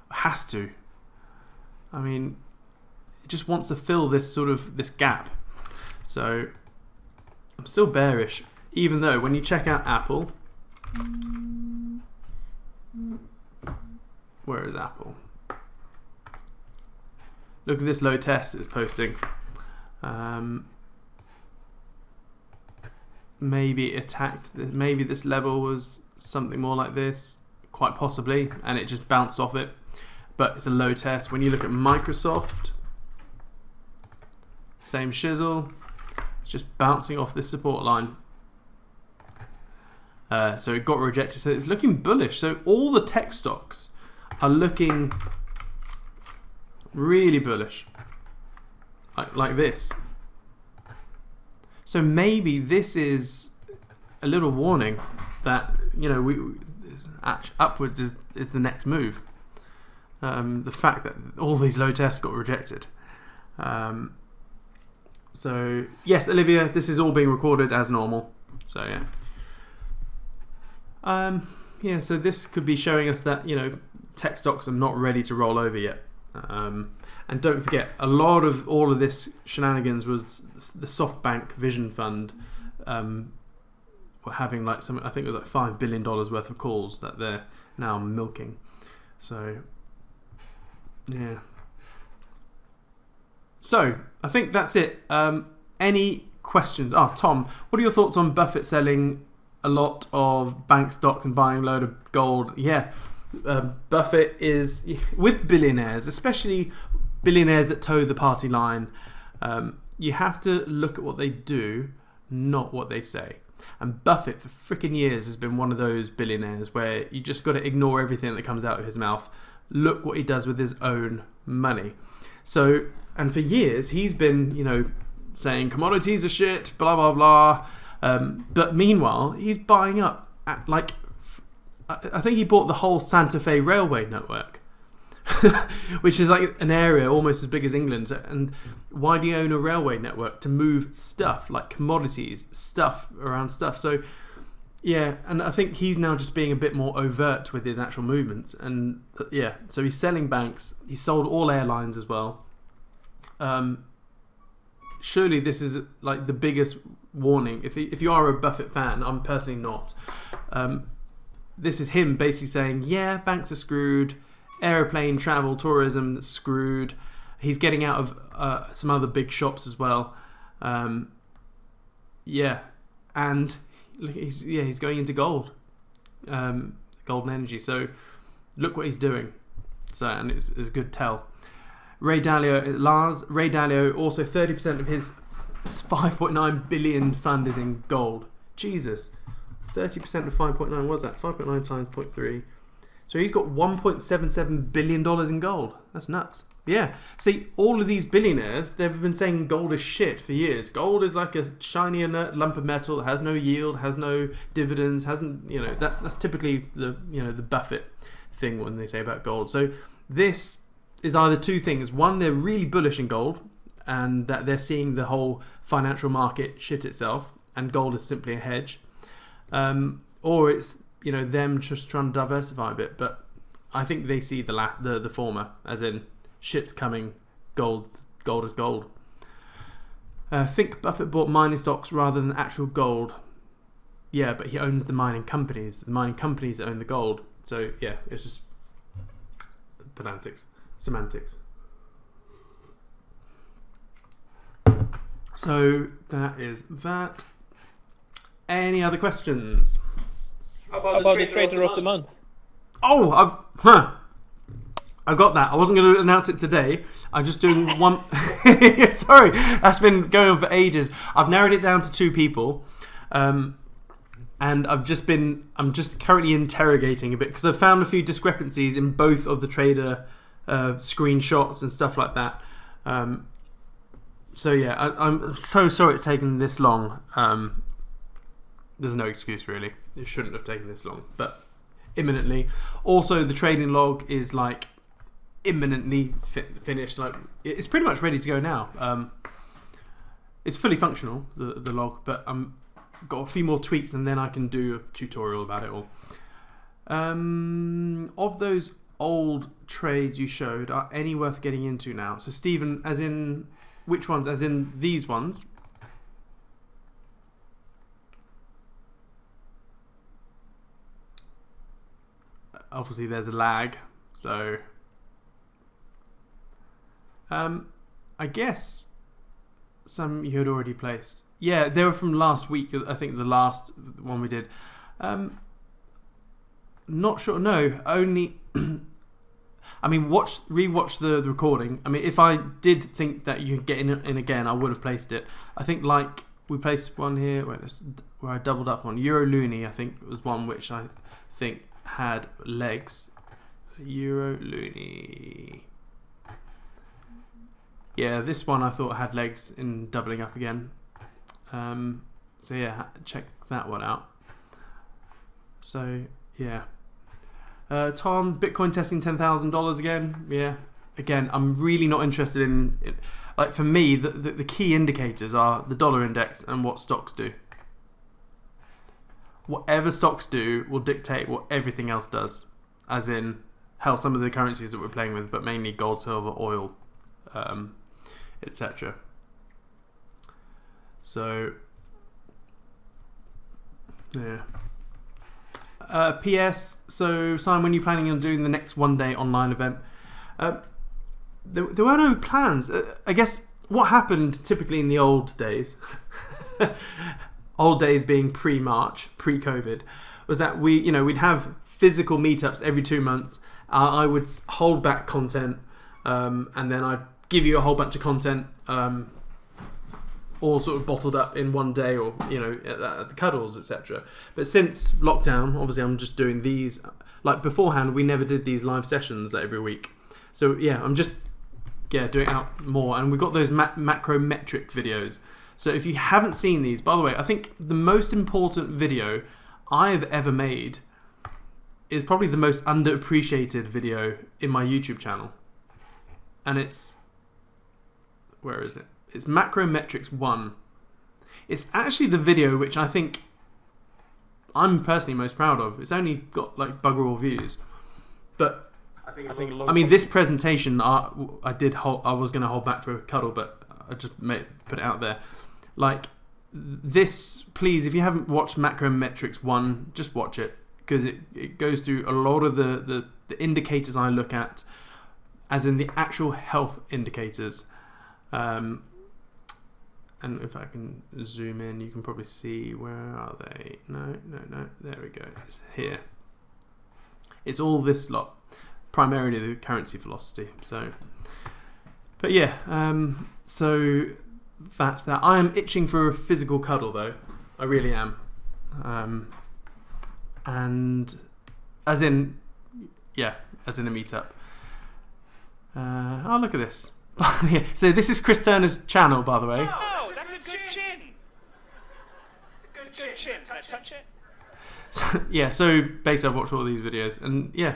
has to. I mean, it just wants to fill this this gap. So I'm still bearish, even though when you check out Apple, where is Apple? Look at this low test it's posting. maybe it attacked. Maybe this level was something more like this, quite possibly, and it just bounced off it. But it's a low test. When you look at Microsoft, same shizzle, it's just bouncing off this support line. So it got rejected. So it's looking bullish. So all the tech stocks are looking really bullish, like this. So maybe this is a little warning that, you know, upwards is the next move. The fact that all these low tests got rejected. So yes, Olivia, this is all being recorded as normal. So yeah. Yeah, so this could be showing us that, you know, tech stocks are not ready to roll over yet. And don't forget, a lot of all of this shenanigans was the SoftBank Vision Fund were having like some, I think it was like $5 billion worth of calls that they're now milking. So yeah. So I think that's it. Any questions? Tom, what are your thoughts on Buffett selling a lot of bank stocks and buying a load of gold? Yeah, Buffett is, with billionaires, especially billionaires that toe the party line, you have to look at what they do, not what they say. And Buffett for freaking years has been one of those billionaires where you just got to ignore everything that comes out of his mouth. Look what he does with his own money. So, and for years he's been, you know, saying commodities are shit, blah blah blah. But meanwhile, he's buying up at, like, I think he bought the whole Santa Fe railway network, which is like an area almost as big as England. And why do you own a railway network? To move stuff, like commodities, stuff around stuff. So yeah, and I think he's now just being a bit more overt with his actual movements. And yeah, so he's selling banks. He sold all airlines as well. Surely this is like the biggest warning. If you are a Buffett fan, I'm personally not. This is him basically saying, yeah, banks are screwed, aeroplane travel, tourism screwed. He's getting out of some other big shops as well. Yeah, and he's going into gold, golden energy. So look what he's doing. So, and it's a good tell. Ray Dalio, also 30% of his 5.9 billion fund is in gold. Jesus, 30% of 5.9, what's that? 5.9 times 0.3. So he's got $1.77 billion in gold. That's nuts. Yeah. See, all of these billionaires, they've been saying gold is shit for years. Gold is like a shiny inert lump of metal that has no yield, has no dividends, hasn't, you know, that's typically the, you know, the Buffett thing when they say about gold. So this is either two things. One, they're really bullish in gold and that they're seeing the whole financial market shit itself and gold is simply a hedge. Or it's, you know, them just trying to diversify a bit. But I think they see the former, as in shit's coming, gold is gold. Think Buffett bought mining stocks rather than actual gold. Yeah, but he owns the mining companies. The mining companies own the gold. So yeah, it's just semantics. So that is that. Any other questions? How about the Trader of the Month? Oh, I got that. I wasn't going to announce it today. I'm just doing one. Sorry, that's been going on for ages. I've narrowed it down to 2 people, and I'm just currently interrogating a bit because I've found a few discrepancies in both of the trader screenshots and stuff like that. So yeah, I'm so sorry it's taken this long. There's no excuse really. It shouldn't have taken this long, but imminently. Also, the trading log is like imminently finished. Like it's pretty much ready to go now. It's fully functional, the log, but got a few more tweaks and then I can do a tutorial about it all. Of those old trades you showed, are any worth getting into now? So Stephen, as in which ones? As in these ones? Obviously there's a lag, so I guess some you had already placed. Yeah, they were from last week. I think the last one we did. Not sure. No, only. I mean, rewatch the recording. I mean, if I did think that you could get in again, I would have placed it. I think like we placed one here where I doubled up on Euro Looney. I think was one which I think had legs. Euro Looney. Yeah, this one I thought had legs in doubling up again. So yeah, check that one out. So yeah. Tom, Bitcoin testing $10,000 again. Yeah, again, I'm really not interested in like for me, the key indicators are the dollar index and what stocks do. Whatever stocks do will dictate what everything else does, as in hell, some of the currencies that we're playing with, but mainly gold, silver, oil, etc. So yeah. PS, so Simon, when are you planning on doing the next one-day online event? There were no plans. I guess what happened typically in the old days, old days being pre-March, pre-COVID, was that we'd have physical meetups every 2 months. I would hold back content, and then I'd give you a whole bunch of content, all sort of bottled up in one day, or at the cuddles, etc. But since lockdown, obviously I'm just doing these. Like beforehand, we never did these live sessions every week. So yeah, I'm just doing it out more, and we've got those macrometric videos. So if you haven't seen these, by the way, I think the most important video I've ever made is probably the most underappreciated video in my YouTube channel, and it's where is it? It's Macroeconomics 1. It's actually the video which I think I'm personally most proud of. It's only got like bugger all views, but I mean this presentation I was going to hold back for a cuddle, but I just put it out there. Like this, please, if you haven't watched Macroeconomics 1, just watch it, because it goes through a lot of the indicators I look at, as in the actual health indicators. And if I can zoom in, you can probably see, where are they? No, there we go. It's here. It's all this lot, primarily the currency velocity. So, but yeah, so that's that. I am itching for a physical cuddle though. I really am. And as in a meetup. Oh, look at this. So this is Chris Turner's channel, by the way. Oh, that's a good chin. It's a good chin. Can I touch it? Yeah, so basically I've watched all these videos, and yeah,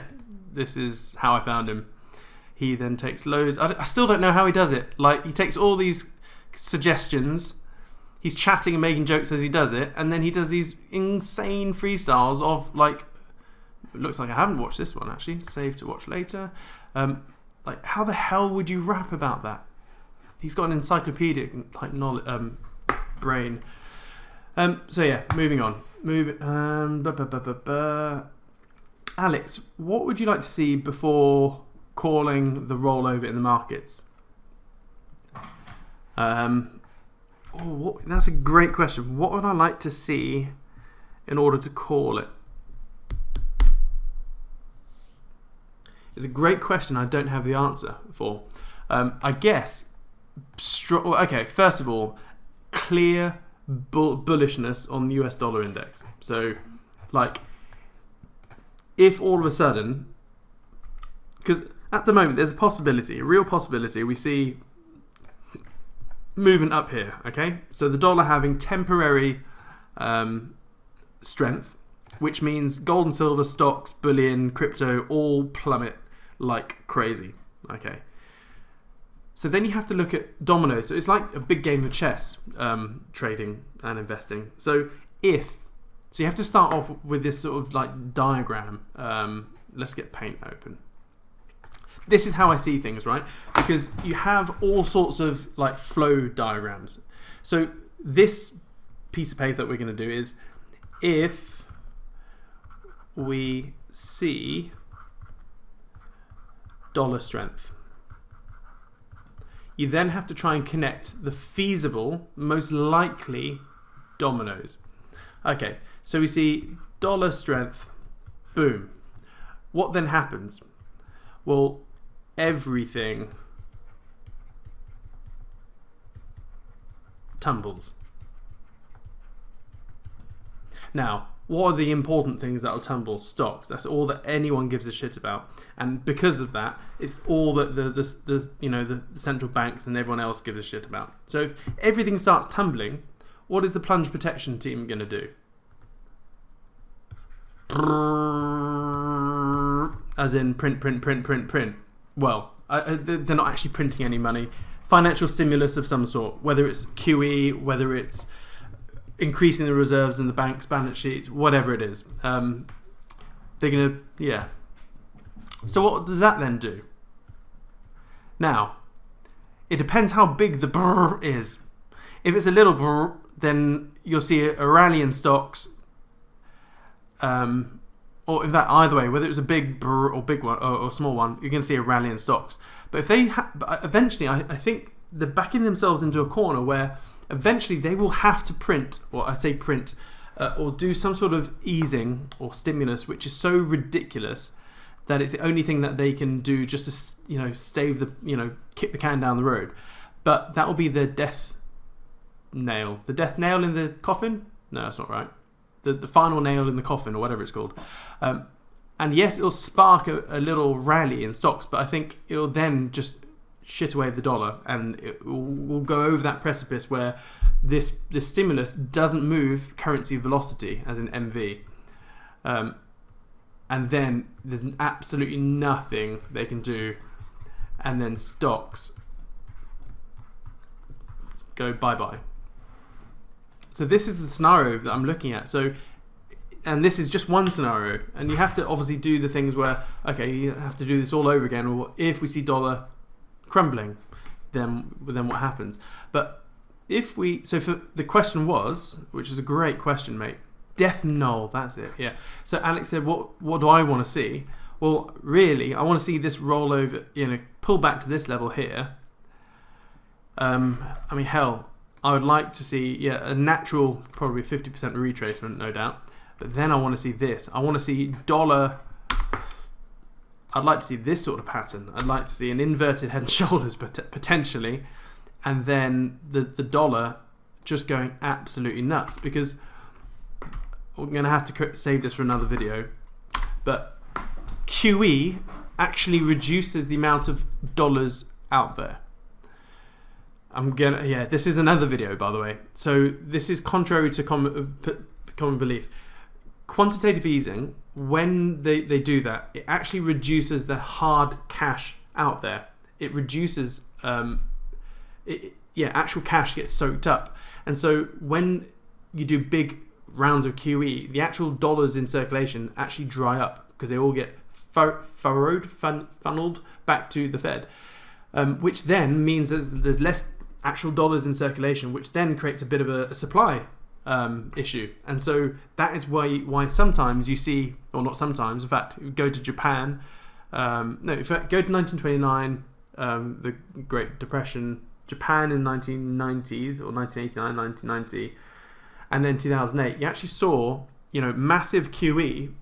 this is how I found him. He then takes loads. I still don't know how he does it. Like, he takes all these suggestions, he's chatting and making jokes as he does it, and then he does these insane freestyles of, like, it looks like I haven't watched this one actually. Save to watch later. Like, how the hell would you rap about that? He's got an encyclopedic type knowledge, brain. So yeah, moving on. Alex, what would you like to see before calling the rollover in the markets? That's a great question. What would I like to see in order to call it? It's a great question I don't have the answer for. I guess, okay, first of all, clear bullishness on the US dollar index. So, like, if all of a sudden, because at the moment there's a real possibility, we see movement up here, okay? So the dollar having temporary strength, which means gold and silver, stocks, bullion, crypto all plummet like crazy, okay? So then you have to look at dominoes. So it's like a big game of chess, trading and investing. So you have to start off with this sort of like diagram. Let's get paint open. This is how I see things, right? Because you have all sorts of like flow diagrams. So this piece of paper that we're going to do is, if we see dollar strength, you then have to try and connect the feasible, most likely dominoes. Okay, so we see dollar strength, boom. What then happens? Well, everything tumbles. Now, what are the important things that will tumble? Stocks. That's all that anyone gives a shit about, and because of that, it's all that the central banks and everyone else gives a shit about. So if everything starts tumbling, what is the plunge protection team going to do? As in print. Well, they're not actually printing any money. Financial stimulus of some sort, whether it's QE, whether it's increasing the reserves in the bank's balance sheet, whatever it is. They're going to, yeah. So what does that then do? Now, it depends how big the brr is. If it's a little brr, then you'll see a rally in stocks. Or in fact, either way, whether it was a big brr or big one or small one, you're going to see a rally in stocks. But if they eventually, I think they're backing themselves into a corner where eventually they will have to print, or I say print, or do some sort of easing or stimulus, which is so ridiculous that it's the only thing that they can do just to, stave the, kick the can down the road. But that will be the death nail. The death nail in the coffin? No, that's not right. The final nail in the coffin, or whatever it's called. And yes, it'll spark a little rally in stocks, but I think it'll then just shit away the dollar, and it will go over that precipice where this stimulus doesn't move currency velocity, as in MV. And then there's absolutely nothing they can do, and then stocks go bye-bye. So this is the scenario that I'm looking at. So, and this is just one scenario, and you have to obviously do the things where, okay, you have to do this all over again, or if we see dollar crumbling, then what happens? But if we, so for the question was, which is a great question, mate, death null, that's it, yeah. So Alex said, what do I want to see? Well, really, I want to see this roll over, pull back to this level here. I mean, hell, I would like to see, a natural, probably 50% retracement, no doubt. But then I want to see this. I want to see dollar. I'd like to see this sort of pattern. I'd like to see an inverted head and shoulders, potentially, and then the dollar just going absolutely nuts, because we're going to have to save this for another video. But QE actually reduces the amount of dollars out there. This is another video, by the way. So this is contrary to common belief. Quantitative easing, when they do that, it actually reduces the hard cash out there. It reduces, actual cash gets soaked up. And so when you do big rounds of QE, the actual dollars in circulation actually dry up, because they all get funneled back to the Fed, which then means there's less actual dollars in circulation, which then creates a bit of a supply issue. And so that is why sometimes you see, or not sometimes, in fact, go to Japan, go to 1929, the Great Depression, Japan in 1990s, or 1989, 1990, and then 2008, you actually saw, massive QE,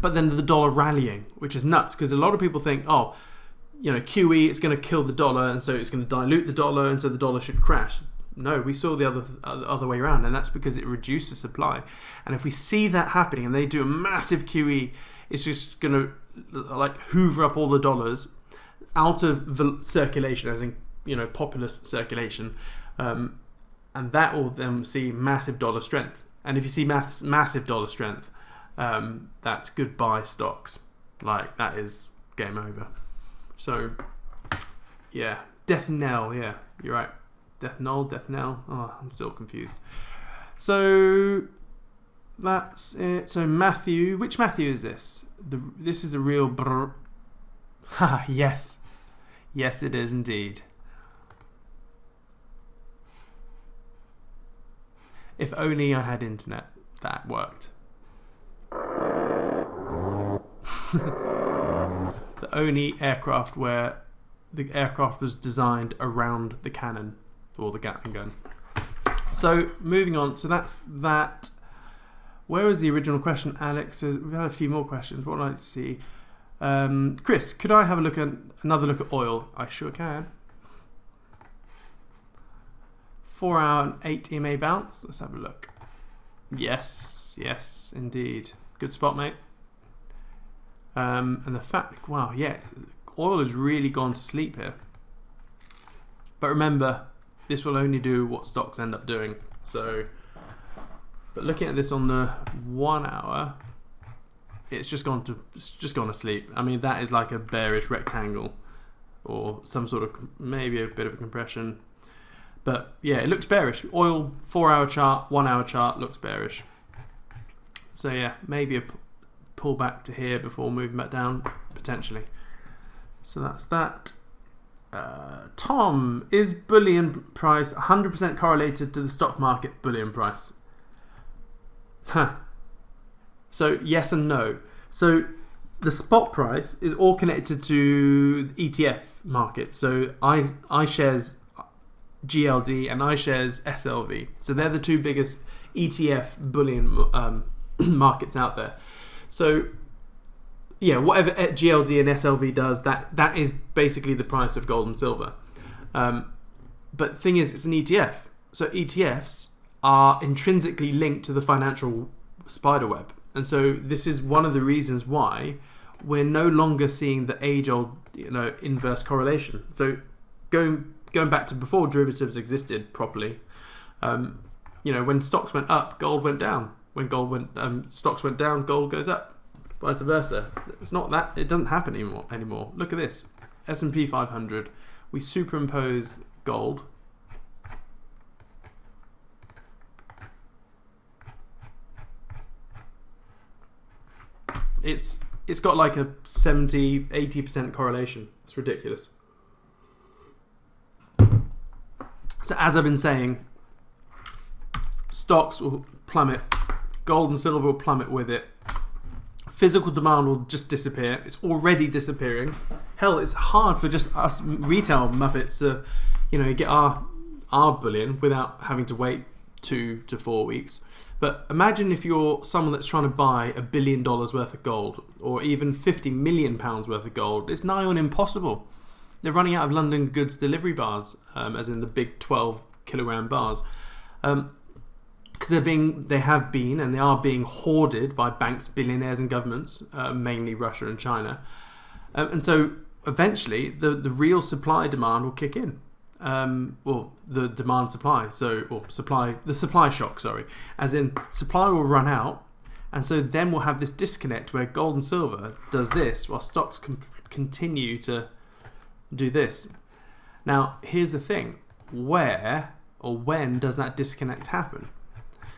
but then the dollar rallying, which is nuts, because a lot of people think, QE is going to kill the dollar, and so it's going to dilute the dollar, and so the dollar should crash. No, we saw the other way around, and that's because it reduced the supply. And if we see that happening, and they do a massive QE, it's just going to hoover up all the dollars out of circulation, as in populist circulation, and that will then see massive dollar strength. And if you see massive dollar strength, that's goodbye stocks. That is game over. So, death knell, you're right. Death knell. Oh, I'm still confused. So, that's it. So, Matthew, which Matthew is this? This is a real brr. Ha, yes. Yes, it is indeed. If only I had internet that worked. The only aircraft where the aircraft was designed around the cannon or the Gatling gun. So moving on, so that's that. Where was the original question, Alex? We've had a few more questions. What would I like to see? Chris, could I have another look at oil? I sure can. 4 hour and 8 EMA bounce. Let's have a look. Yes, indeed. Good spot, mate. And the fact, wow, yeah, oil has really gone to sleep here. But remember, this will only do what stocks end up doing. So, but looking at this on the 1 hour, it's just gone to sleep. I mean, that is like a bearish rectangle, or some sort of maybe a bit of a compression. But yeah, it looks bearish. Oil 4 hour chart, 1 hour chart looks bearish. So yeah, maybe a pull back to here before moving back down potentially. So that's that. Tom, is bullion price 100% correlated to the stock market bullion price? Huh. So yes and no. So the spot price is all connected to the ETF market. So iShares GLD and iShares SLV. So they're the two biggest ETF bullion markets out there. So yeah, whatever GLD and SLV does, that is basically the price of gold and silver. But the thing is, it's an ETF. So ETFs are intrinsically linked to the financial spider web. And so this is one of the reasons why we're no longer seeing the age-old, inverse correlation. So going back to before derivatives existed properly, when stocks went up, gold went down. When stocks went down, gold goes up. Vice versa. It's not that. It doesn't happen anymore. Look at this. S&P 500. We superimpose gold. It's got like a 70-80% correlation. It's ridiculous. So as I've been saying, stocks will plummet, gold and silver will plummet with it. Physical demand will just disappear. It's already disappearing. Hell, it's hard for just us retail muppets to, get our bullion without having to wait 2 to 4 weeks. But imagine if you're someone that's trying to buy $1 billion worth of gold, or even £50 million worth of gold. It's nigh on impossible. They're running out of London goods delivery bars, as in the big 12 kilogram bars. Because they have been and they are being hoarded by banks, billionaires and governments, mainly Russia and China. And so eventually the real supply demand will kick in. The demand supply, the supply shock, as in supply will run out, and so then we'll have this disconnect where gold and silver does this while stocks continue to do this. Now here's the thing, where or when does that disconnect happen?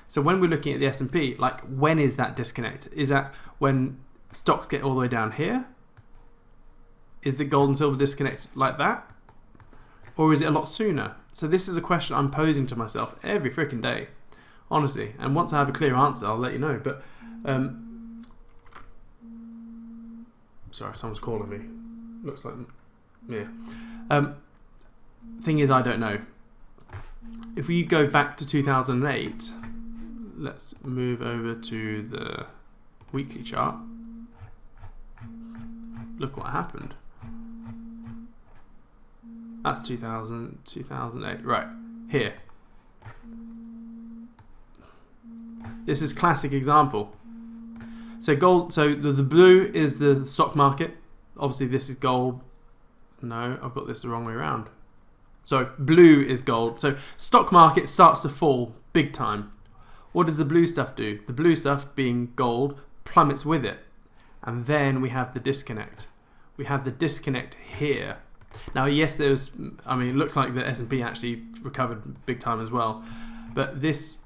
So when we're looking at the S&P, when is that disconnect? Is that when stocks get all the way down here? Is the gold and silver disconnect like that? Or is it a lot sooner? So this is a question I'm posing to myself every freaking day, honestly. And once I have a clear answer, I'll let you know. But sorry, someone's calling me. Looks like, yeah. Thing is, I don't know. If we go back to 2008, let's move over to the weekly chart. Look what happened. That's 2008. Right, here. This is classic example. So gold, so the blue is the stock market. Obviously this is gold. No, I've got this the wrong way around. So blue is gold. So stock market starts to fall big time. What does the blue stuff do? The blue stuff, being gold, plummets with it. And then we have the disconnect. We have the disconnect here. Now, yes, it looks like the S&P actually recovered big time as well. But it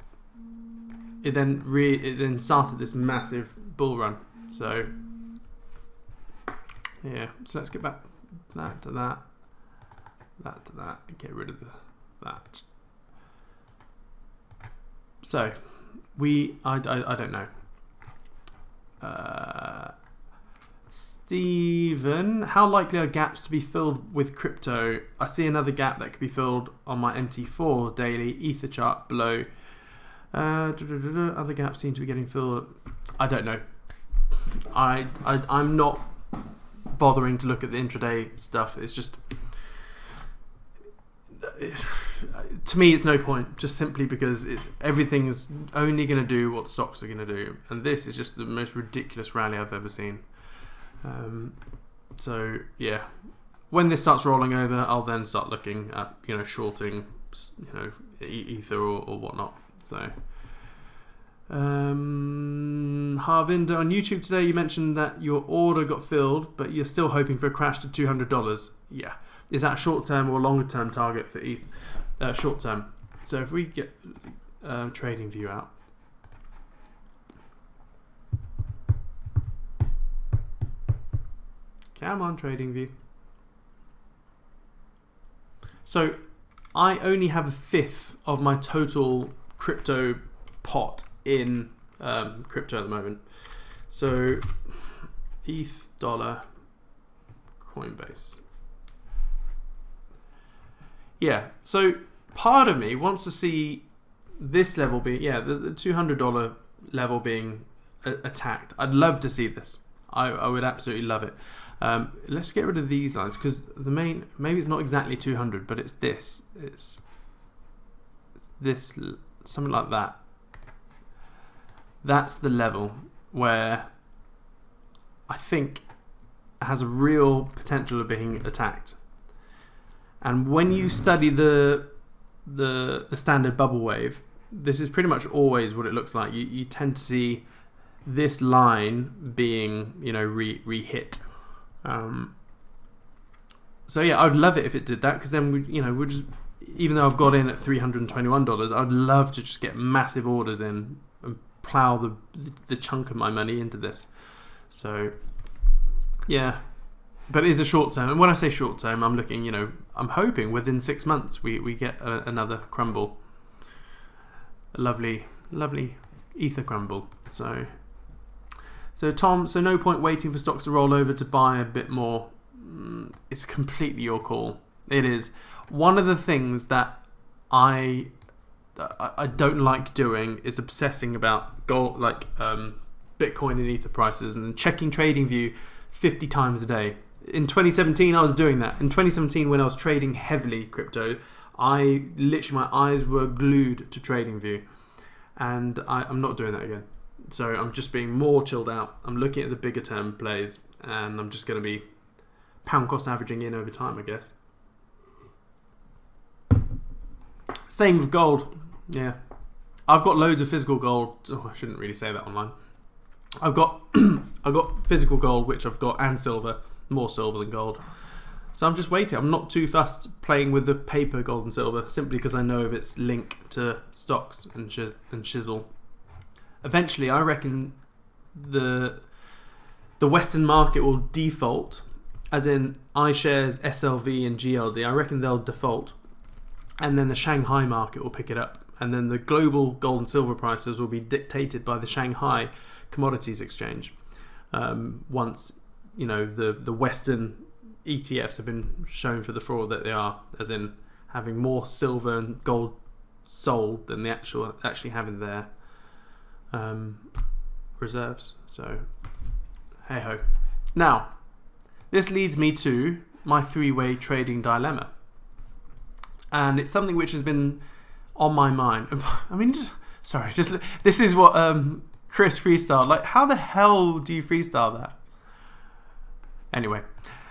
then started this massive bull run. So, yeah, so let's get back that to that, that to that, and get rid of that. So, I don't know. Stephen, how likely are gaps to be filled with crypto? I see another gap that could be filled on my MT4 daily ether chart below. Other gaps seem to be getting filled. I don't know. I'm not bothering to look at the intraday stuff. It's just, to me, it's no point. Just simply because everything is only going to do what stocks are going to do, and this is just the most ridiculous rally I've ever seen. So yeah, when this starts rolling over, I'll then start looking at shorting, ether or whatnot. So. Harvinder, on YouTube today you mentioned that your order got filled, but you're still hoping for a crash to $200. Yeah, is that a short-term or longer-term target for ETH? Short-term. So if we get trading view out, come on, trading view. So I only have a fifth of my total crypto pot in crypto at the moment. So ETH, dollar, Coinbase. Yeah, so part of me wants to see this level being, the $200 level being attacked. I'd love to see this. I would absolutely love it. Let's get rid of these lines, because the main, maybe it's not exactly 200, but it's this. It's this, something like that. That's the level where I think it has a real potential of being attacked. And when you study the standard bubble wave, this is pretty much always what it looks like. You tend to see this line being re-hit. So yeah, I would love it if it did that, because then we'd just, even though I've got in at $321, I'd love to just get massive orders in and plow the chunk of my money into this. So yeah, but it is a short term, and when I say short term, I'm looking, I'm hoping within 6 months we get another crumble, a lovely ether crumble. So Tom, so no point waiting for stocks to roll over to buy a bit more. It's completely your call. It is one of the things that I don't like doing is obsessing about gold, like Bitcoin and Ether prices, and checking TradingView 50 times a day. In 2017, I was doing that. In 2017, when I was trading heavily crypto, I literally, my eyes were glued to TradingView, and I'm not doing that again. So I'm just being more chilled out. I'm looking at the bigger term plays, and I'm just going to be pound cost averaging in over time, I guess. Same with gold. Yeah, I've got loads of physical gold. Oh, I shouldn't really say that online. I've got physical gold, which I've got, and silver, more silver than gold. So I'm just waiting. I'm not too fussed playing with the paper gold and silver, simply because I know of its link to stocks and shizzle. Eventually, I reckon the Western market will default, as in iShares, SLV, and GLD. I reckon they'll default, and then the Shanghai market will pick it up, and then the global gold and silver prices will be dictated by the Shanghai Commodities Exchange. Once the Western ETFs have been shown for the fraud that they are, as in having more silver and gold sold than they actually have in their reserves. So hey ho. Now this leads me to my three-way trading dilemma, and it's something which has been on my mind. I mean, this is what Chris freestyled. Like, how the hell do you freestyle that? Anyway,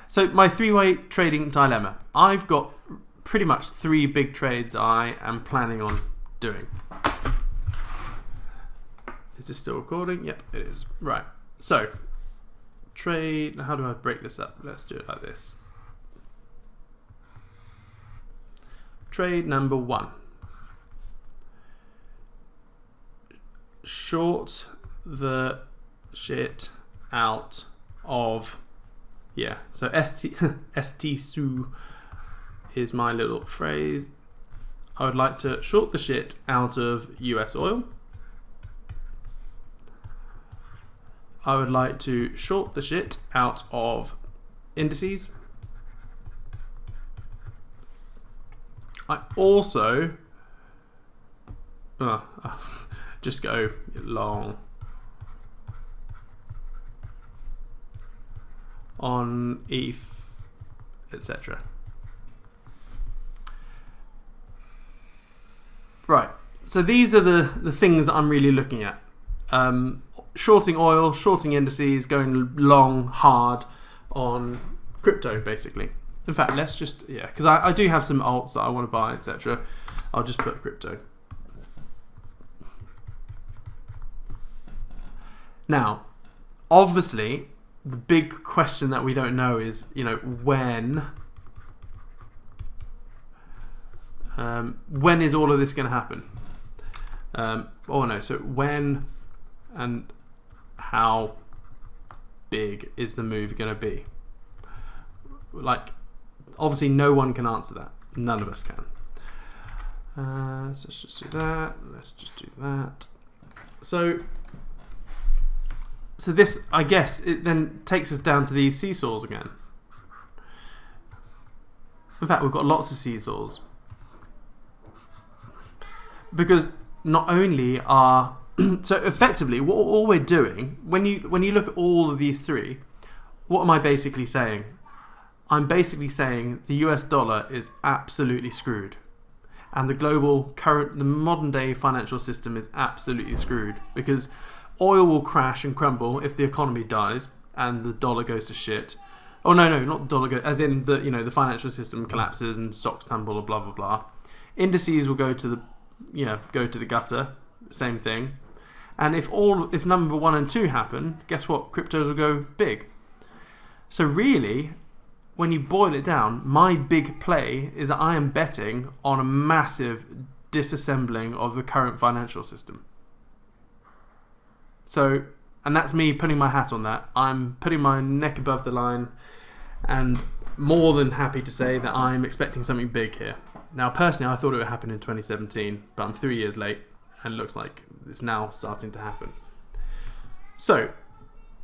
so my three-way trading dilemma. I've got pretty much 3 big trades I am planning on doing. Is this still recording? Yep, it is. Right. So, trade. How do I break this up? Let's do it like this. Trade number 1. Short the shit out of, so ST Sue is my little phrase. I would like to short the shit out of US oil. I would like to short the shit out of indices. I also just go long on ETH, etc. Right, so these are the things that I'm really looking at. Shorting oil, shorting indices, going long, hard on crypto, basically. In fact, let's just, because I do have some alts that I want to buy, etc. I'll just put crypto. Now, obviously, the big question that we don't know is, when is all of this going to happen? So when and how big is the move going to be? Like, obviously no one can answer that. None of us can. So let's just do that. Let's just do that. So this, I guess, it then takes us down to these seesaws again. In fact, we've got lots of seesaws. Because not only are... so effectively, all we're doing, when you look at all of these three, what am I basically saying? I'm basically saying the US dollar is absolutely screwed. And the modern day financial system is absolutely screwed. Because oil will crash and crumble if the economy dies and the dollar goes to shit. Oh no, not the dollar as in the financial system collapses and stocks tumble or blah blah blah. Indices will go to the gutter. Same thing. And if number 1 and 2 happen, guess what? Cryptos will go big. So really, when you boil it down, my big play is that I am betting on a massive disassembling of the current financial system. So, and that's me putting my hat on that. I'm putting my neck above the line and more than happy to say that I'm expecting something big here. Now, personally, I thought it would happen in 2017, but I'm 3 years late and it looks like it's now starting to happen. So,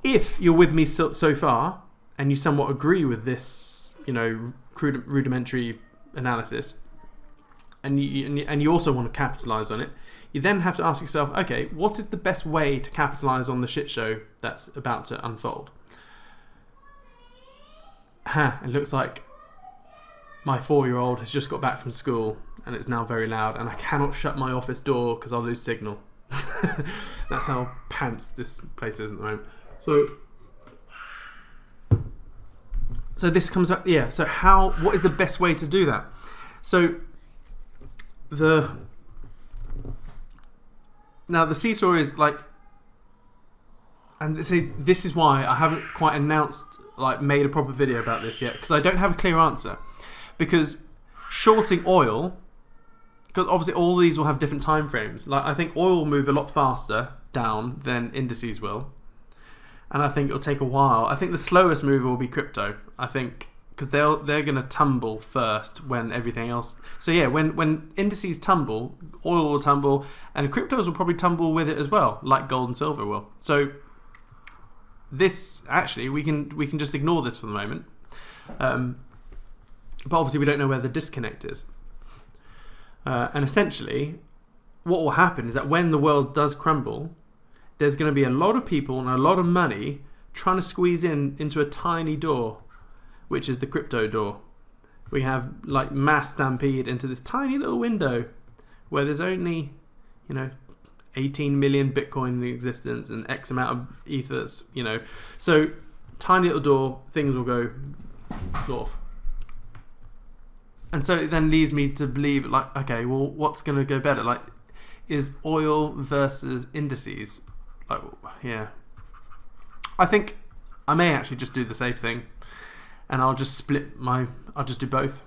if you're with me so far and you somewhat agree with this, rudimentary analysis, and you also want to capitalize on it, you then have to ask yourself, okay, what is the best way to capitalize on the shit show that's about to unfold? It looks like my 4-year-old has just got back from school and it's now very loud and I cannot shut my office door because I'll lose signal. That's how pants this place is at the moment. So this comes up, so what is the best way to do that? So now the seesaw is like, and see, this is why I haven't quite made a proper video about this yet, because I don't have a clear answer. Because shorting oil, because obviously all these will have different time frames. Like, I think oil will move a lot faster down than indices will, and I think it'll take a while. I think the slowest mover will be crypto. I think because they're going to tumble first when everything else. So yeah, when indices tumble, oil will tumble, and cryptos will probably tumble with it as well, like gold and silver will. So this actually we can just ignore this for the moment. But obviously we don't know where the disconnect is. And essentially, what will happen is that when the world does crumble, there's going to be a lot of people and a lot of money trying to squeeze into a tiny door, which is the crypto door. We have like mass stampede into this tiny little window where there's only, 18 million Bitcoin in existence and X amount of ethers, So tiny little door, things will go north. And so it then leads me to believe, like, okay, well, what's going to go better? Like, is oil versus indices? Like, yeah. I think I may actually just do the same thing, and I'll just I'll just do both.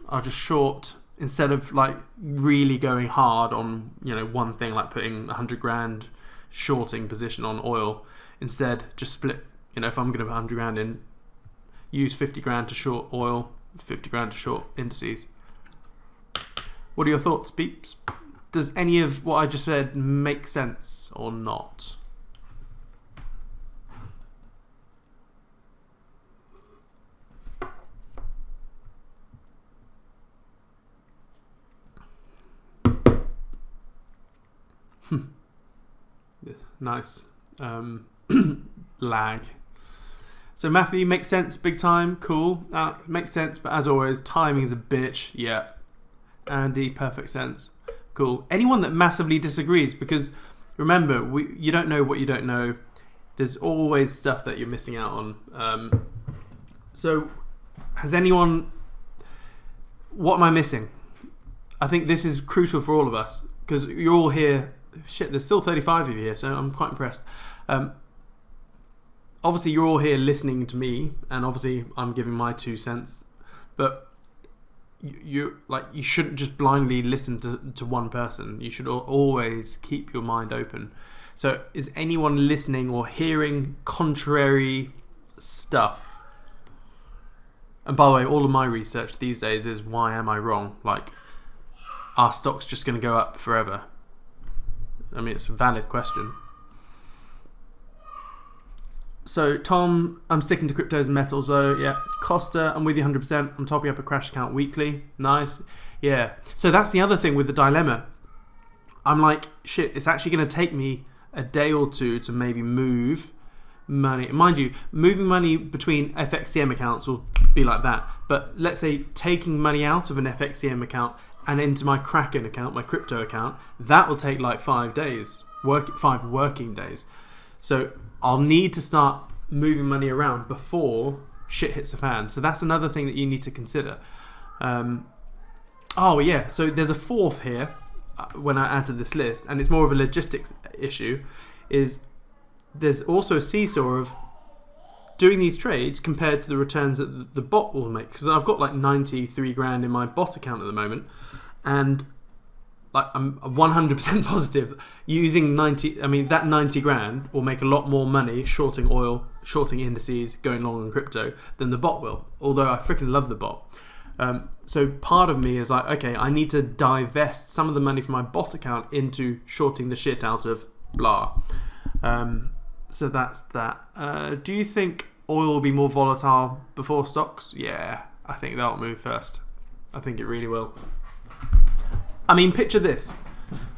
I'll just short, instead of like really going hard on, one thing, like putting 100 grand shorting position on oil. Instead, just split, if I'm going to put 100 grand in, use 50 grand to short oil, 50 grand to short indices. What are your thoughts, peeps? Does any of what I just said make sense or not? Nice. Lag. So Matthew, makes sense, big time, cool. Makes sense, but as always, timing is a bitch. Yeah. Andy, perfect sense. Cool. Anyone that massively disagrees, because remember, you don't know what you don't know. There's always stuff that you're missing out on. So, has anyone... What am I missing? I think this is crucial for all of us, because you're all here... Shit, there's still 35 of you here, so I'm quite impressed. Obviously, you're all here listening to me, and obviously, I'm giving my 2 cents. But you shouldn't just blindly listen to one person. You should always keep your mind open. So, is anyone listening or hearing contrary stuff? And by the way, all of my research these days is why am I wrong? Like, are stocks just going to go up forever? I mean, it's a valid question. So, Tom, I'm sticking to cryptos and metals though. Yeah. Costa, I'm with you 100%. I'm topping up a crash account weekly. Nice. Yeah. So that's the other thing with the dilemma. I'm like, shit, it's actually going to take me a day or two to maybe move money. Mind you, moving money between FXCM accounts will be like that. But let's say taking money out of an FXCM account and into my Kraken account, my crypto account, that will take like 5 days, 5 working days. So I'll need to start moving money around before shit hits the fan. So that's another thing that you need to consider. Oh yeah, so there's a fourth here when I add to this list, and it's more of a logistics issue, is there's also a seesaw of doing these trades compared to the returns that the bot will make. Because I've got like 93 grand in my bot account at the moment, and like I'm 100% positive using that 90 grand will make a lot more money shorting oil, shorting indices, going long on crypto than the bot will. Although I freaking love the bot. So part of me is like, okay, I need to divest some of the money from my bot account into shorting the shit out of blah. So that's that. Do you think oil will be more volatile before stocks? Yeah, I think that'll move first. I think it really will. I mean, picture this.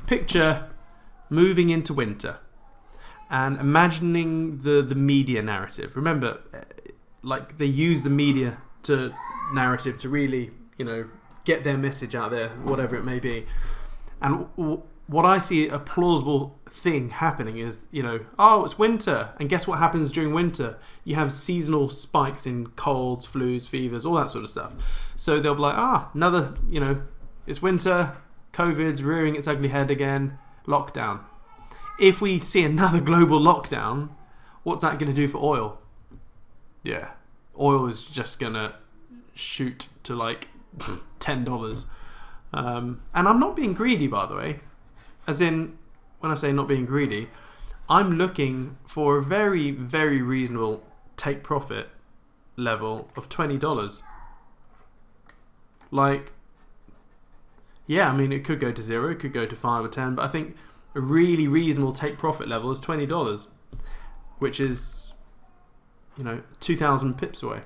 Picture moving into winter and imagining the media narrative. Remember, like they use the media narrative to really, get their message out there, whatever it may be. And what I see a plausible thing happening is, oh, it's winter. And guess what happens during winter? You have seasonal spikes in colds, flus, fevers, all that sort of stuff. So they'll be like, another, it's winter, COVID's rearing its ugly head again, lockdown. If we see another global lockdown, what's that going to do for oil? Yeah, oil is just going to shoot to like $10. And I'm not being greedy, by the way. As in, when I say not being greedy, I'm looking for a very, very reasonable take profit level of $20. Like, yeah, I mean, it could go to 0, it could go to 5 or 10, but I think a really reasonable take profit level is $20, which is, 2,000 pips away.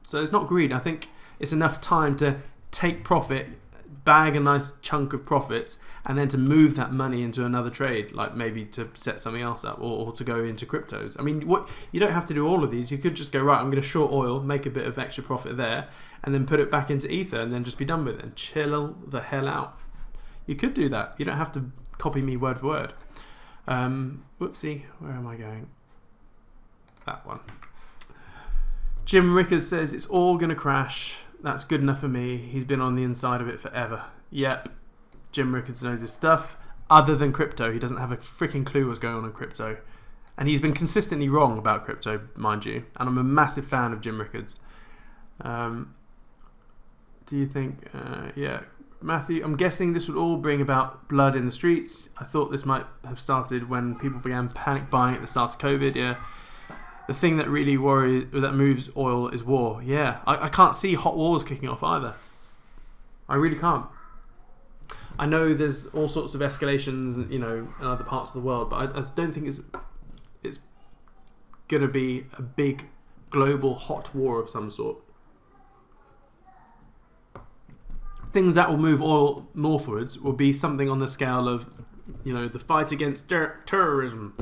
So it's not greed. I think it's enough time to take profit, bag a nice chunk of profits, and then to move that money into another trade, like maybe to set something else up or to go into cryptos. I mean, you don't have to do all of these. You could just go, right, I'm going to short oil, make a bit of extra profit there, and then put it back into ether and then just be done with it and chill the hell out. You could do that. You don't have to copy me word for word. Whoopsie, where am I going? That one. Jim Rickers says it's all going to crash. That's good enough for me. He's been on the inside of it forever. Yep. Jim Rickers knows his stuff. Other than crypto, he doesn't have a freaking clue what's going on in crypto. And he's been consistently wrong about crypto, mind you. And I'm a massive fan of Jim Rickers. Do you think... yeah. Matthew, I'm guessing this would all bring about blood in the streets. I thought this might have started when people began panic buying at the start of COVID. Yeah. The thing that really that moves oil is war. Yeah, I can't see hot wars kicking off either. I really can't. I know there's all sorts of escalations, in other parts of the world, but I don't think it's going to be a big global hot war of some sort. things that will move oil northwards will be something on the scale of, the fight against terrorism.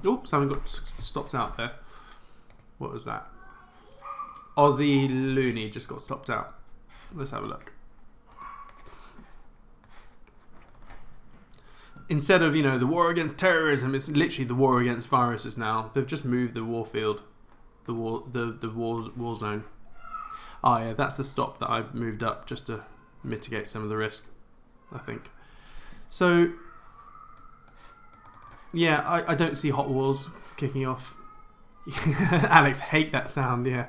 Oops, something got stopped out there. What was that? Aussie Looney just got stopped out. Let's have a look. Instead of, the war against terrorism, it's literally the war against viruses now. They've just moved the war field, the war zone. Oh yeah, that's the stop that I've moved up just to mitigate some of the risk, I think. So, yeah, I don't see hot wars kicking off. Alex, hate that sound, yeah.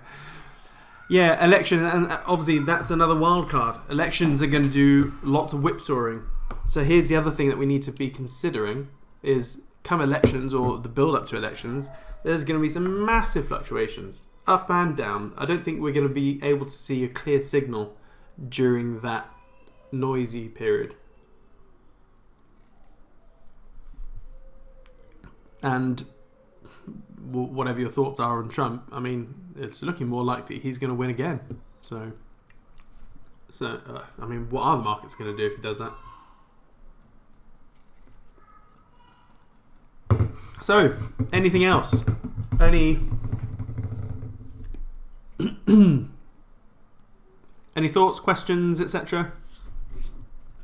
Yeah, elections, and obviously that's another wild card. Elections are going to do lots of whipsawing. So here's the other thing that we need to be considering is come elections or the build up to elections, there's going to be some massive fluctuations, up and down. I don't think we're going to be able to see a clear signal during that noisy period. And whatever your thoughts are on Trump, I mean, it's looking more likely he's going to win again. So I mean, what are the markets going to do if he does that? So, anything else? Any thoughts, questions, etc.?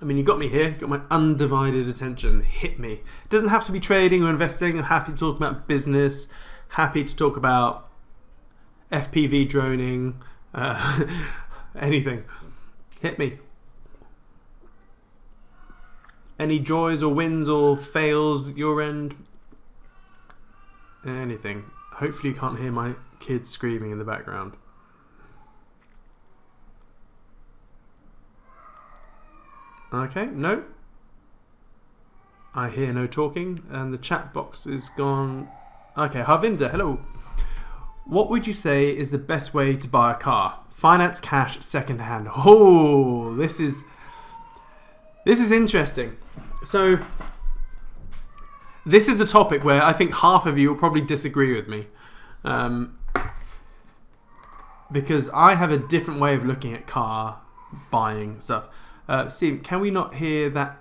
I mean, you got me here. You got my undivided attention. Hit me. It doesn't have to be trading or investing. I'm happy to talk about business. Happy to talk about FPV droning. Anything. Hit me. Any joys or wins or fails your end? Anything. Hopefully you can't hear my kids screaming in the background. Okay, no. I hear no talking, and the chat box is gone. Okay, Harvinder, hello. What would you say is the best way to buy a car? Finance, cash, second hand. Oh, this is interesting. So, this is a topic where I think half of you will probably disagree with me. Because I have a different way of looking at car buying stuff. Steve, can we not hear that?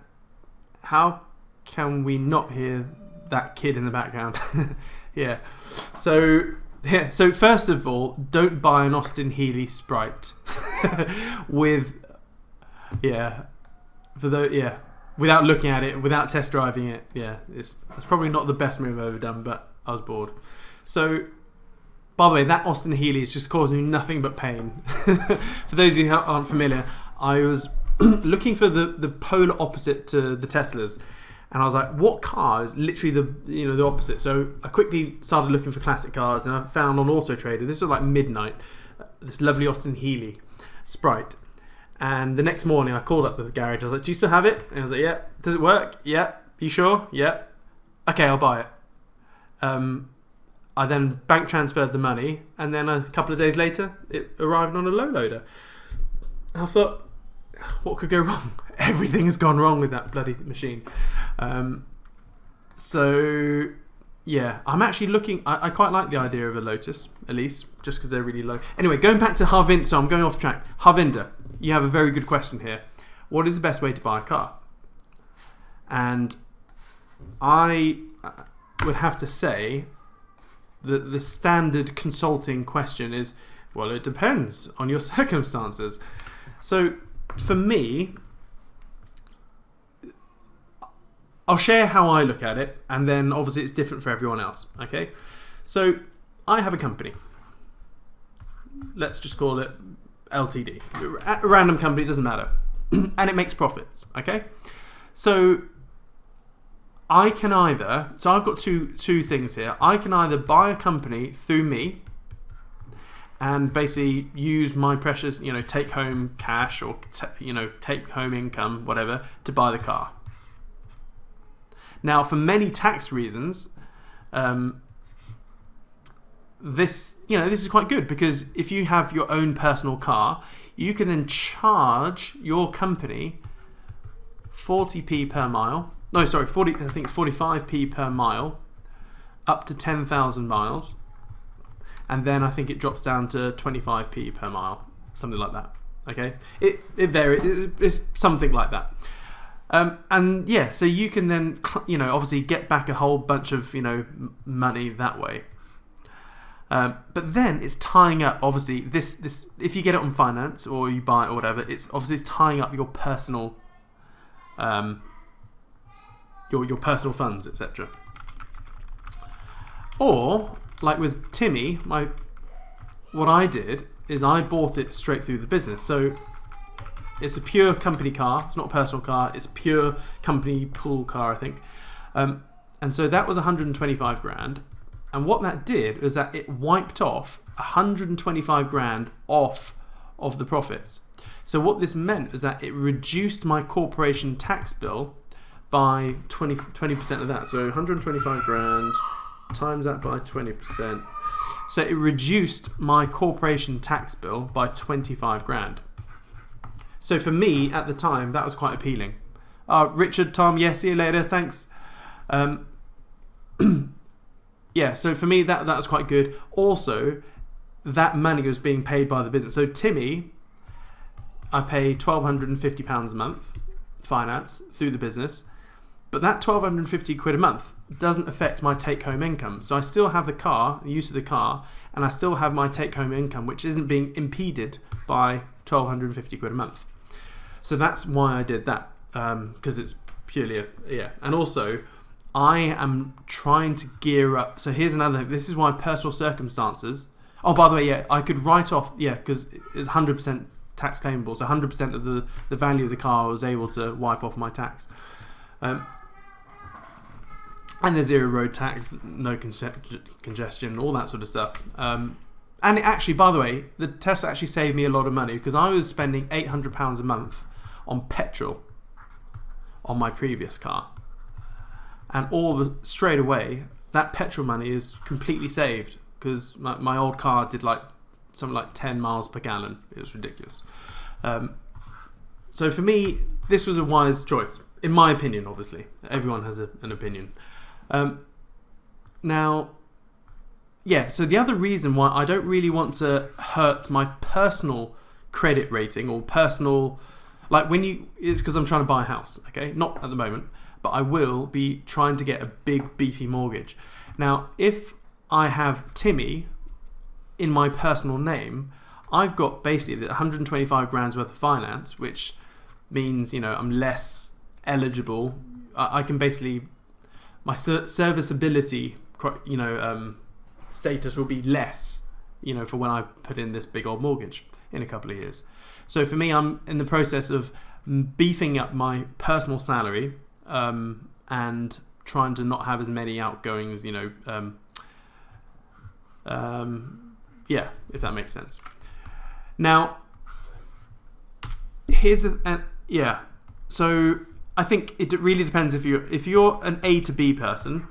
How can we not hear that kid in the background? Yeah. So first of all, don't buy an Austin Healey Sprite with, without looking at it, without test driving it. Yeah, it's probably not the best move I've ever done, but I was bored. So, by the way, that Austin Healey is just causing me nothing but pain. For those of you who aren't familiar, I was looking for the polar opposite to the Teslas, and I was like, what car is literally the opposite? So I quickly started looking for classic cars, and I found on Auto Trader, this was like midnight, this lovely Austin Healey Sprite. And the next morning I called up the garage. I was like, do you still have it? And I was like, yeah. Does it work? Yeah. You sure? Yeah. Okay, I'll buy it. I then bank transferred the money, and then a couple of days later it arrived on a low loader. I thought, what could go wrong? Everything has gone wrong with that bloody machine. So yeah, I'm actually looking. I quite like the idea of a Lotus, at least, just because they're really low. Anyway, going back to Harvinder. So I'm going off track. Harvinder, you have a very good question here. What is the best way to buy a car? And I would have to say that the standard consulting question is, well, it depends on your circumstances. So for me, I'll share how I look at it, and then obviously it's different for everyone else. Okay, so I have a company. Let's just call it LTD. A random company, doesn't matter, and it makes profits. Okay, so I can either. So I've got two things here. I can either buy a company through me, and basically use my precious, take home cash or take home income, whatever, to buy the car. Now, for many tax reasons, this is quite good, because if you have your own personal car, you can then charge your company 40p per mile. No, sorry, 40. I think it's 45p per mile, up to 10,000 miles, and then I think it drops down to 25p per mile, something like that. Okay, it varies. It's something like that. And yeah, so you can then, obviously get back a whole bunch of, money that way. But then it's tying up, obviously, this if you get it on finance or you buy it or whatever, it's tying up your personal, your personal funds, etc. Or like with Timmy, what I did is I bought it straight through the business. So it's a pure company car. It's not a personal car. It's a pure company pool car, I think. And so that was 125 grand. And what that did was that it wiped off 125 grand off of the profits. So what this meant is that it reduced my corporation tax bill by 20% of that. So 125 grand times that by 20%. So it reduced my corporation tax bill by 25 grand. So for me at the time, that was quite appealing. Richard, Tom, yeah, see you later, thanks. Yeah, so for me that was quite good. Also, that money was being paid by the business. So Timmy, I pay £1,250 a month finance through the business, but that 1,250 quid a month doesn't affect my take-home income. So I still have the car, the use of the car, and I still have my take-home income, which isn't being impeded by 1,250 quid a month. So that's why I did that, because it's purely and also I am trying to gear up. So here's another. This is why personal circumstances. Oh, by the way, yeah, I could write off. Yeah, because it's 100% tax claimable. So 100% of the value of the car I was able to wipe off my tax. And there's zero road tax, no congestion, all that sort of stuff. And it actually, by the way, the Tesla actually saved me a lot of money because I was spending £800 a month on petrol on my previous car. And straight away, that petrol money is completely saved because my old car did something like 10 miles per gallon. It was ridiculous. So for me, this was a wise choice, in my opinion, obviously. Everyone has an opinion. Now, yeah, so the other reason why I don't really want to hurt my personal credit rating or personal, it's because I'm trying to buy a house, okay? Not at the moment, but I will be trying to get a big beefy mortgage. Now, if I have Timmy in my personal name, I've got basically the 125 grand's worth of finance, which means, I'm less eligible. I can basically, my serviceability, status will be less, for when I put in this big old mortgage in a couple of years. So for me, I'm in the process of beefing up my personal salary, and trying to not have as many outgoings, if that makes sense. Now, so I think it really depends if you're an A to B person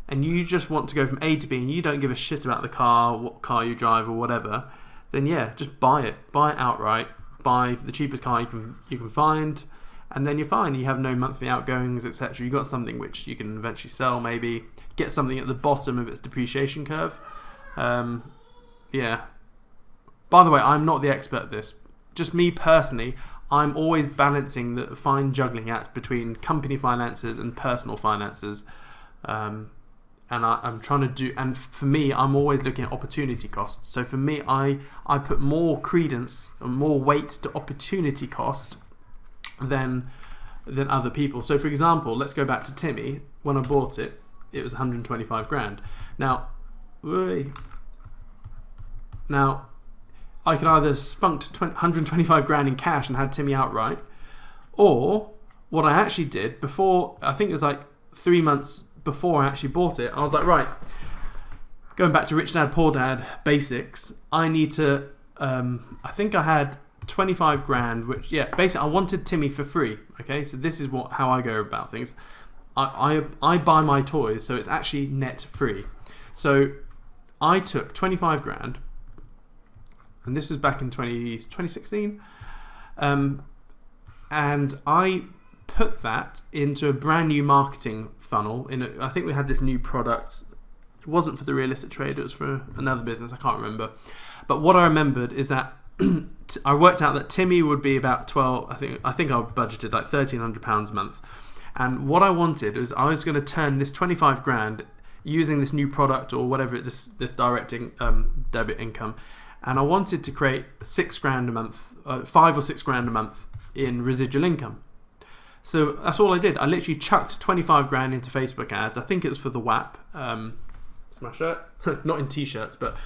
and you just want to go from A to B and you don't give a shit about the car, what car you drive or whatever, then yeah, just buy it outright, buy the cheapest car you can find, and then you're fine. You have no monthly outgoings, etc. You've got something which you can eventually sell, maybe get something at the bottom of its depreciation curve. Yeah. By the way, I'm not the expert at this. Just me personally, I'm always balancing the fine juggling act between company finances and personal finances. And I'm trying to do, and for me, I'm always looking at opportunity cost. So for me, I put more credence and more weight to opportunity cost than other people. So for example, let's go back to Timmy. When I bought it, it was 125 grand. Now I could either spunked 125 grand in cash and had Timmy outright, or what I actually did before, I think it was like 3 months before I actually bought it, I was like, right, going back to Rich Dad Poor Dad basics, I need to, I think I had 25 grand, which, yeah, basically I wanted Timmy for free, okay? So this is how I go about things. I buy my toys, so it's actually net free. So I took 25 grand, and this was back in 2016, and I put that into a brand new marketing funnel. I think we had this new product. It wasn't for the real estate trader, it was for another business, I can't remember. But what I remembered is that I worked out that Timmy would be about 12. I think I budgeted like £1,300 a month, and what I wanted was I was going to turn this 25 grand using this new product or whatever, this direct debit income, and I wanted to create 6 grand a month, 5 or 6 grand a month in residual income. So that's all I did. I literally chucked 25 grand into Facebook ads. I think it was for the WAP. It's my shirt, not in t-shirts, but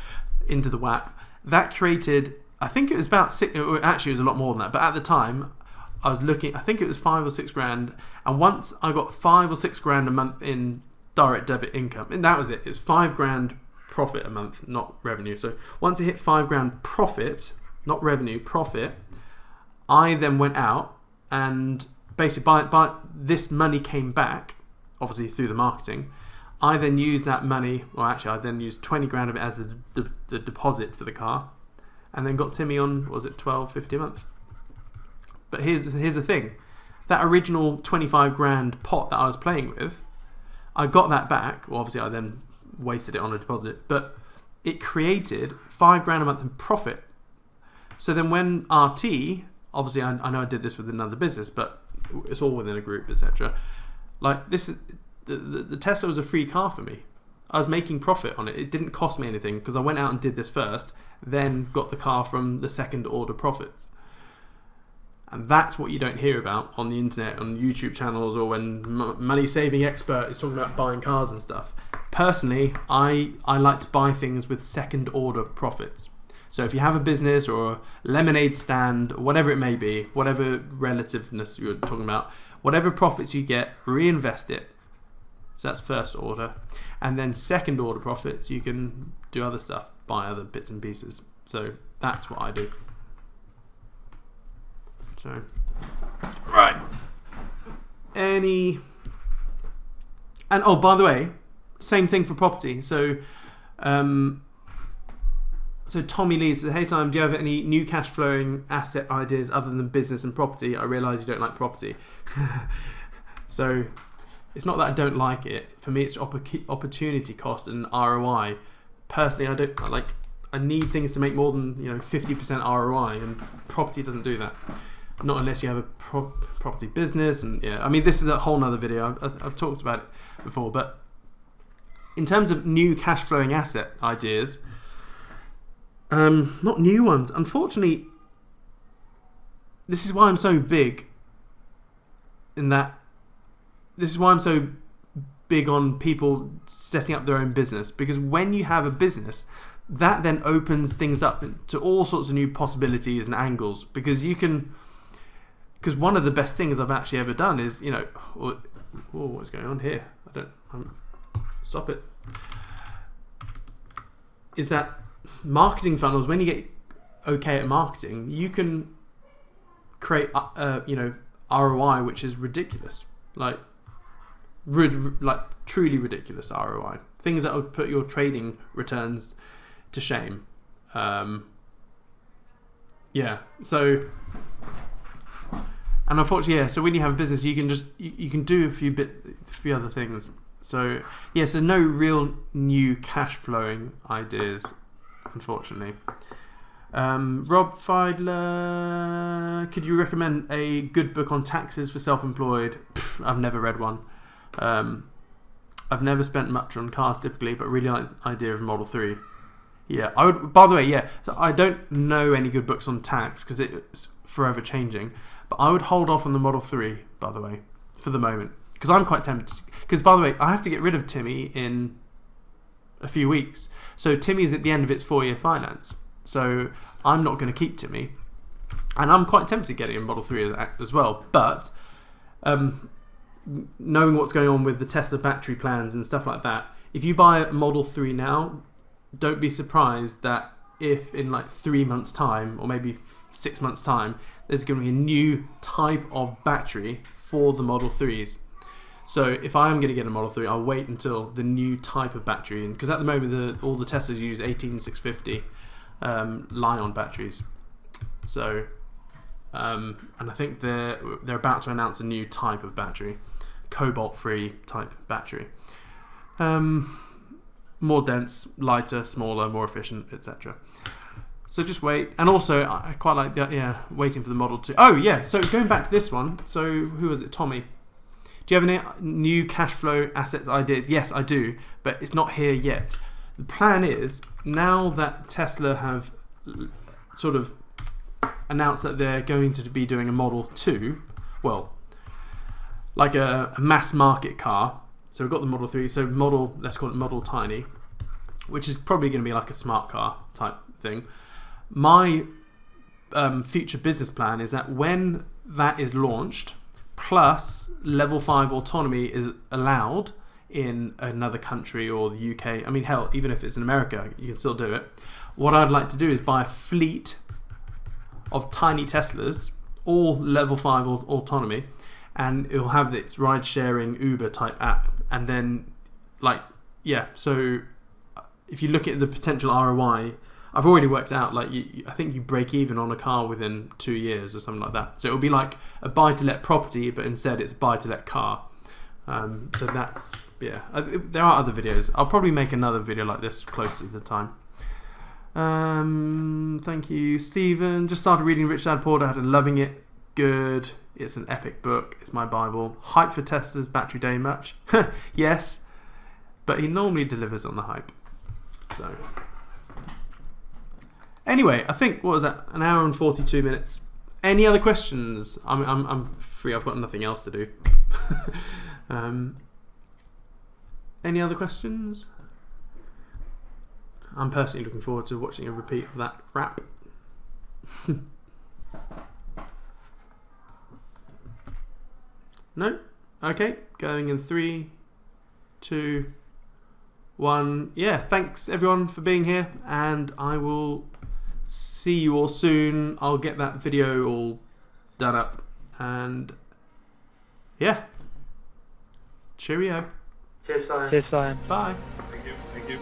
into the WAP. That created, I think it was about 6, actually it was a lot more than that, but at the time I was looking, I think it was 5 or 6 grand, and once I got 5 or 6 grand a month in direct debit income, and that was it. It's 5 grand profit a month, not revenue. So once it hit 5 grand profit, not revenue, profit, I then went out and basically by this money came back, obviously through the marketing. I then used that money, well actually I then used 20 grand of it as the deposit for the car, and then got Timmy on, what was it, £12.50 a month. But here's the thing, that original 25 grand pot that I was playing with, I got that back. Well, obviously I then wasted it on a deposit, but it created 5 grand a month in profit. So then when RT, obviously I know I did this with another business, but it's all within a group, etc. Like this is the Tesla was a free car for me. I was making profit on it. It didn't cost me anything because I went out and did this first, then got the car from the second order profits. And that's what you don't hear about on the internet, on YouTube channels, or when Money Saving Expert is talking about buying cars and stuff. Personally, I like to buy things with second order profits. So if you have a business or a lemonade stand, whatever it may be, whatever relativeness you're talking about, whatever profits you get, reinvest it. So that's first order. And then second order profits, you can do other stuff, buy other bits and pieces. So that's what I do. So, right. And oh, by the way, same thing for property. So, so Tommy Lee says, "Hey Simon, do you have any new cash flowing asset ideas other than business and property? I realise you don't like property." So it's not that I don't like it. For me, it's opportunity cost and ROI. Personally, I don't like. I need things to make more than 50% ROI, and property doesn't do that. Not unless you have a property business, and yeah, I mean this is a whole nother video. I've talked about it before, but in terms of new cash flowing asset ideas, not new ones. Unfortunately, this is why I'm so big. This is why I'm so big on people setting up their own business, because when you have a business, that then opens things up to all sorts of new possibilities and angles, because you can. Because one of the best things I've actually ever done is, what's going on here? Stop it. Is that marketing funnels, when you get okay at marketing, you can create, ROI, which is ridiculous. Like truly ridiculous ROI. Things that would put your trading returns to shame. Yeah, so... And unfortunately, yeah. So when you have a business, you can just you can do a few other things. So yes, there's no real new cash flowing ideas, unfortunately. Rob Feidler, could you recommend a good book on taxes for self-employed? I've never read one. I've never spent much on cars typically, but really like the idea of Model 3. Yeah, I would. By the way, yeah. So I don't know any good books on tax because it's forever changing. But I would hold off on the Model 3, by the way, for the moment. Because I'm quite tempted. Because, by the way, I have to get rid of Timmy in a few weeks. So Timmy is at the end of its 4-year finance. So I'm not going to keep Timmy. And I'm quite tempted to get it in Model 3 as well. But knowing what's going on with the Tesla battery plans and stuff like that, if you buy a Model 3 now, don't be surprised that if in like 3 months' time, or maybe 6 months' time, there's going to be a new type of battery for the Model 3s. So if I am going to get a Model 3, I'll wait until the new type of battery, because at the moment all the Teslas use 18650 Li-ion batteries. So and I think they're about to announce a new type of battery, cobalt-free type battery. More dense, lighter, smaller, more efficient, etc. So just wait. And also, I quite like that, yeah, waiting for the Model 2. Oh, yeah, so going back to this one. So who was it? Tommy. Do you have any new cash flow assets ideas? Yes, I do, but it's not here yet. The plan is, now that Tesla have sort of announced that they're going to be doing a Model 2, well, like a mass market car. So we've got the Model 3, so let's call it Model Tiny, which is probably going to be like a smart car type thing. My future business plan is that when that is launched, plus level 5 autonomy is allowed in another country or the UK, I mean, hell, even if it's in America, you can still do it. What I'd like to do is buy a fleet of tiny Teslas, all level 5 autonomy, and it'll have its ride sharing Uber type app. And then, like, yeah, so if you look at the potential ROI, I've already worked out, like, I think you break even on a car within 2 years or something like that. So it'll be like a buy-to-let property, but instead it's a buy-to-let car. So that's, yeah. There are other videos. I'll probably make another video like this closer to the time. Thank you, Stephen. Just started reading Rich Dad Poor Dad and loving it. Good. It's an epic book. It's my Bible. Hype for Tesla's battery day much? Yes, but he normally delivers on the hype. So... Anyway, I think, what was that? An hour and 42 minutes. Any other questions? I'm free. I've got nothing else to do. Any other questions? I'm personally looking forward to watching a repeat of that rap. No? Okay. Going in 3, 2, 1. Yeah, thanks everyone for being here, and I will see you all soon. I'll get that video all done up, and yeah, cheerio. Cheers, Siam. Bye. Thank you.